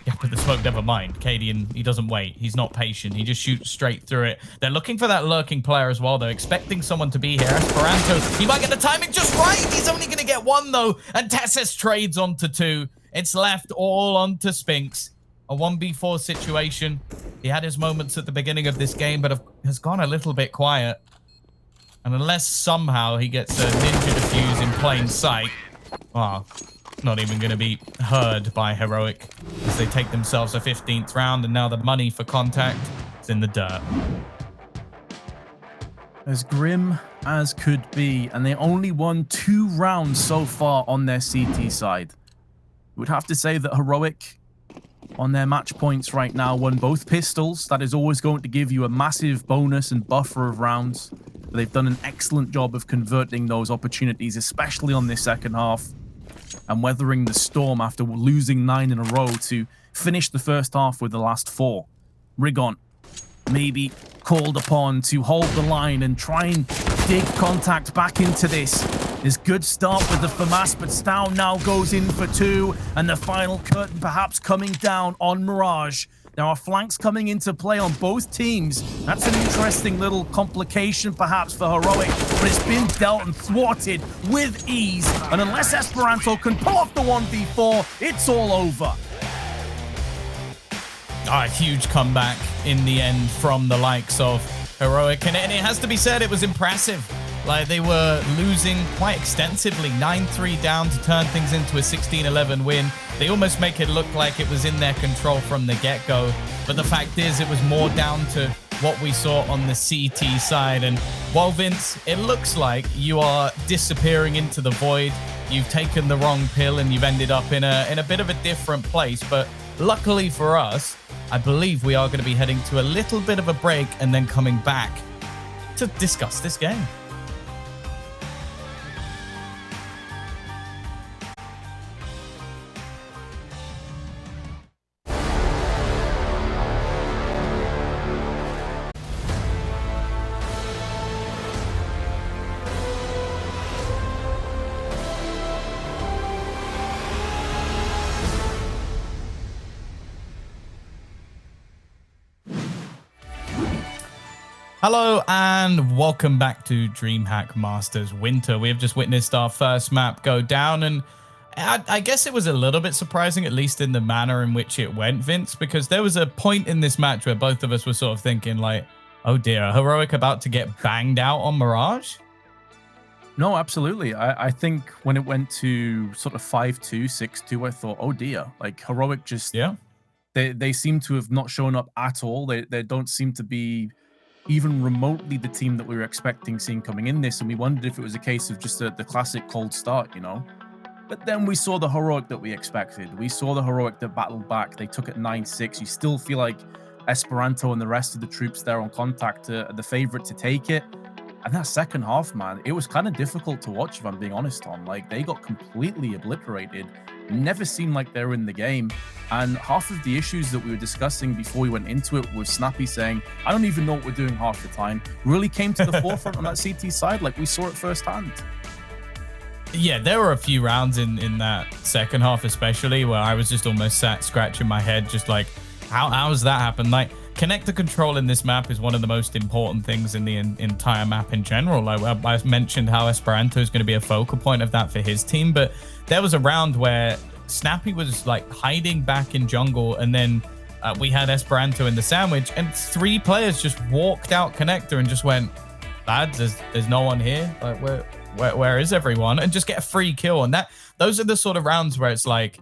Yeah, but the smoke, never mind. k0ntact, he doesn't wait. He's not patient. He just shoots straight through it. They're looking for that lurking player as well, though, expecting someone to be here. Esperanto, he might get the timing just right. He's only going to get one, though, and Tessis trades onto 2. It's left all onto Spinks. A 1v4 situation. He had his moments at the beginning of this game, but has gone a little bit quiet. And unless somehow he gets a ninja defuse in plain sight, well, not even going to be heard by Heroic as they take themselves a 15th round, and now the money for Contact is in the dirt. As grim as could be, and they only won 2 rounds so far on their CT side. Would have to say that Heroic, on their match points right now, won both pistols. That is always going to give you a massive bonus and buffer of rounds. but they've done an excellent job of converting those opportunities, especially on this second half, and weathering the storm after losing 9 in a row to finish the first half with the last 4. Rigon maybe called upon to hold the line and try and dig c0ntact back into this. There's good start with the FAMAS, but Stow now goes in for 2, and the final curtain perhaps coming down on Mirage. There are flanks coming into play on both teams. That's an interesting little complication perhaps for Heroic, but it's been dealt and thwarted with ease. And unless Esperanto can pull off the 1v4, it's all over. A huge comeback in the end from the likes of Heroic, and it has to be said, it was impressive. Like, they were losing quite extensively, 9-3 down to turn things into a 16-11 win. They almost make it look like it was in their control from the get-go, but the fact is it was more down to what we saw on the CT side. And while, Vince, it looks like you are disappearing into the void, you've taken the wrong pill and you've ended up in a bit of a different place, but luckily for us, I believe we are going to be heading to a little bit of a break and then coming back to discuss this game. Hello and welcome back to DreamHack Masters Winter. We have just witnessed our first map go down, and I guess it was a little bit surprising, at least in the manner in which it went, Vince, because there was a point in this match where both of us were sort of thinking like, oh dear, Heroic about to get banged out on Mirage? No, absolutely. I think when it went to sort of 5-2, 6-2, I thought, oh dear, like Heroic just, they seem to have not shown up at all. They don't seem to be even remotely the team that we were expecting seeing coming in this, and we wondered if it was a case of just the classic cold start, you know? But then we saw the Heroic that we expected. We saw the Heroic that battled back. They took it 9-6. You still feel like Esperanto and the rest of the troops there on c0ntact are the favorite to take it. And that second half, man, it was kind of difficult to watch, if I'm being honest, Tom. Like, they got completely obliterated. Never seemed like they were in the game. And half of the issues that we were discussing before we went into it was Snappy saying, I don't even know what we're doing half the time, really came to the forefront on that CT side. Like, we saw it firsthand. Yeah, there were a few rounds in that second half especially where I was just almost sat scratching my head, just like, how does that happen? Like, connector control in this map is one of the most important things in the entire map in general. Like, I mentioned how Esperanto is going to be a focal point of that for his team, but there was a round where Snappy was like hiding back in jungle, and then we had Esperanto in the sandwich, and 3 players just walked out connector and just went, lads, there's no one here. Like, where is everyone? And just get a free kill. And those are the sort of rounds where it's like,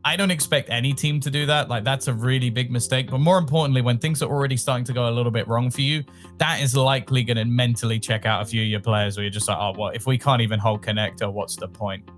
I don't expect any team to do that. Like, that's a really big mistake. But more importantly, when things are already starting to go a little bit wrong for you, that is likely going to mentally check out a few of your players where you're just like, oh, what? If we can't even hold connector, what's the point?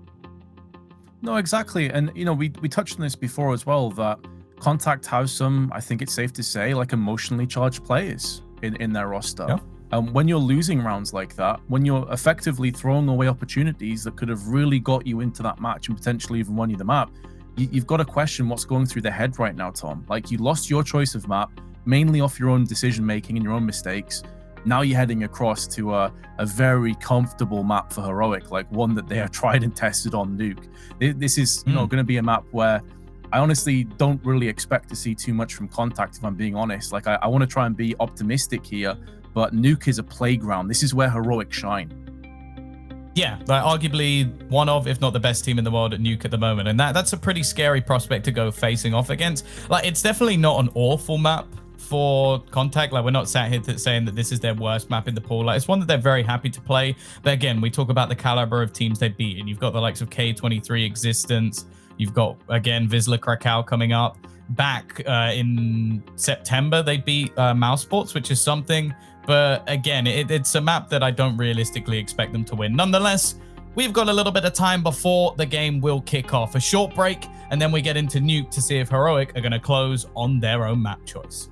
No, exactly. And, you know, we touched on this before as well, that c0ntact has some, I think it's safe to say, like emotionally charged players in their roster. Yeah. When you're losing rounds like that, when you're effectively throwing away opportunities that could have really got you into that match and potentially even won you the map, you've got to question what's going through their head right now, Tom. Like, you lost your choice of map, mainly off your own decision-making and your own mistakes. Now you're heading across to a very comfortable map for Heroic, like one that they have tried and tested on Nuke. This is, you know, going to be a map where I honestly don't really expect to see too much from c0ntact, if I'm being honest. Like, I want to try and be optimistic here, but Nuke is a playground. This is where Heroic shine. Yeah, like arguably one of, if not the best team in the world at Nuke at the moment. And that's a pretty scary prospect to go facing off against. Like, it's definitely not an awful map for c0ntact. Like, we're not sat here saying that this is their worst map in the pool. Like, it's one that they're very happy to play. But again, we talk about the caliber of teams they've beaten. You've got the likes of K23 Existence. You've got, again, Vizsla Krakow coming up. Back in September, they beat Mousesports, which is something. But again, it's a map that I don't realistically expect them to win. Nonetheless, we've got a little bit of time before the game will kick off. A short break, and then we get into Nuke to see if Heroic are going to close on their own map choice.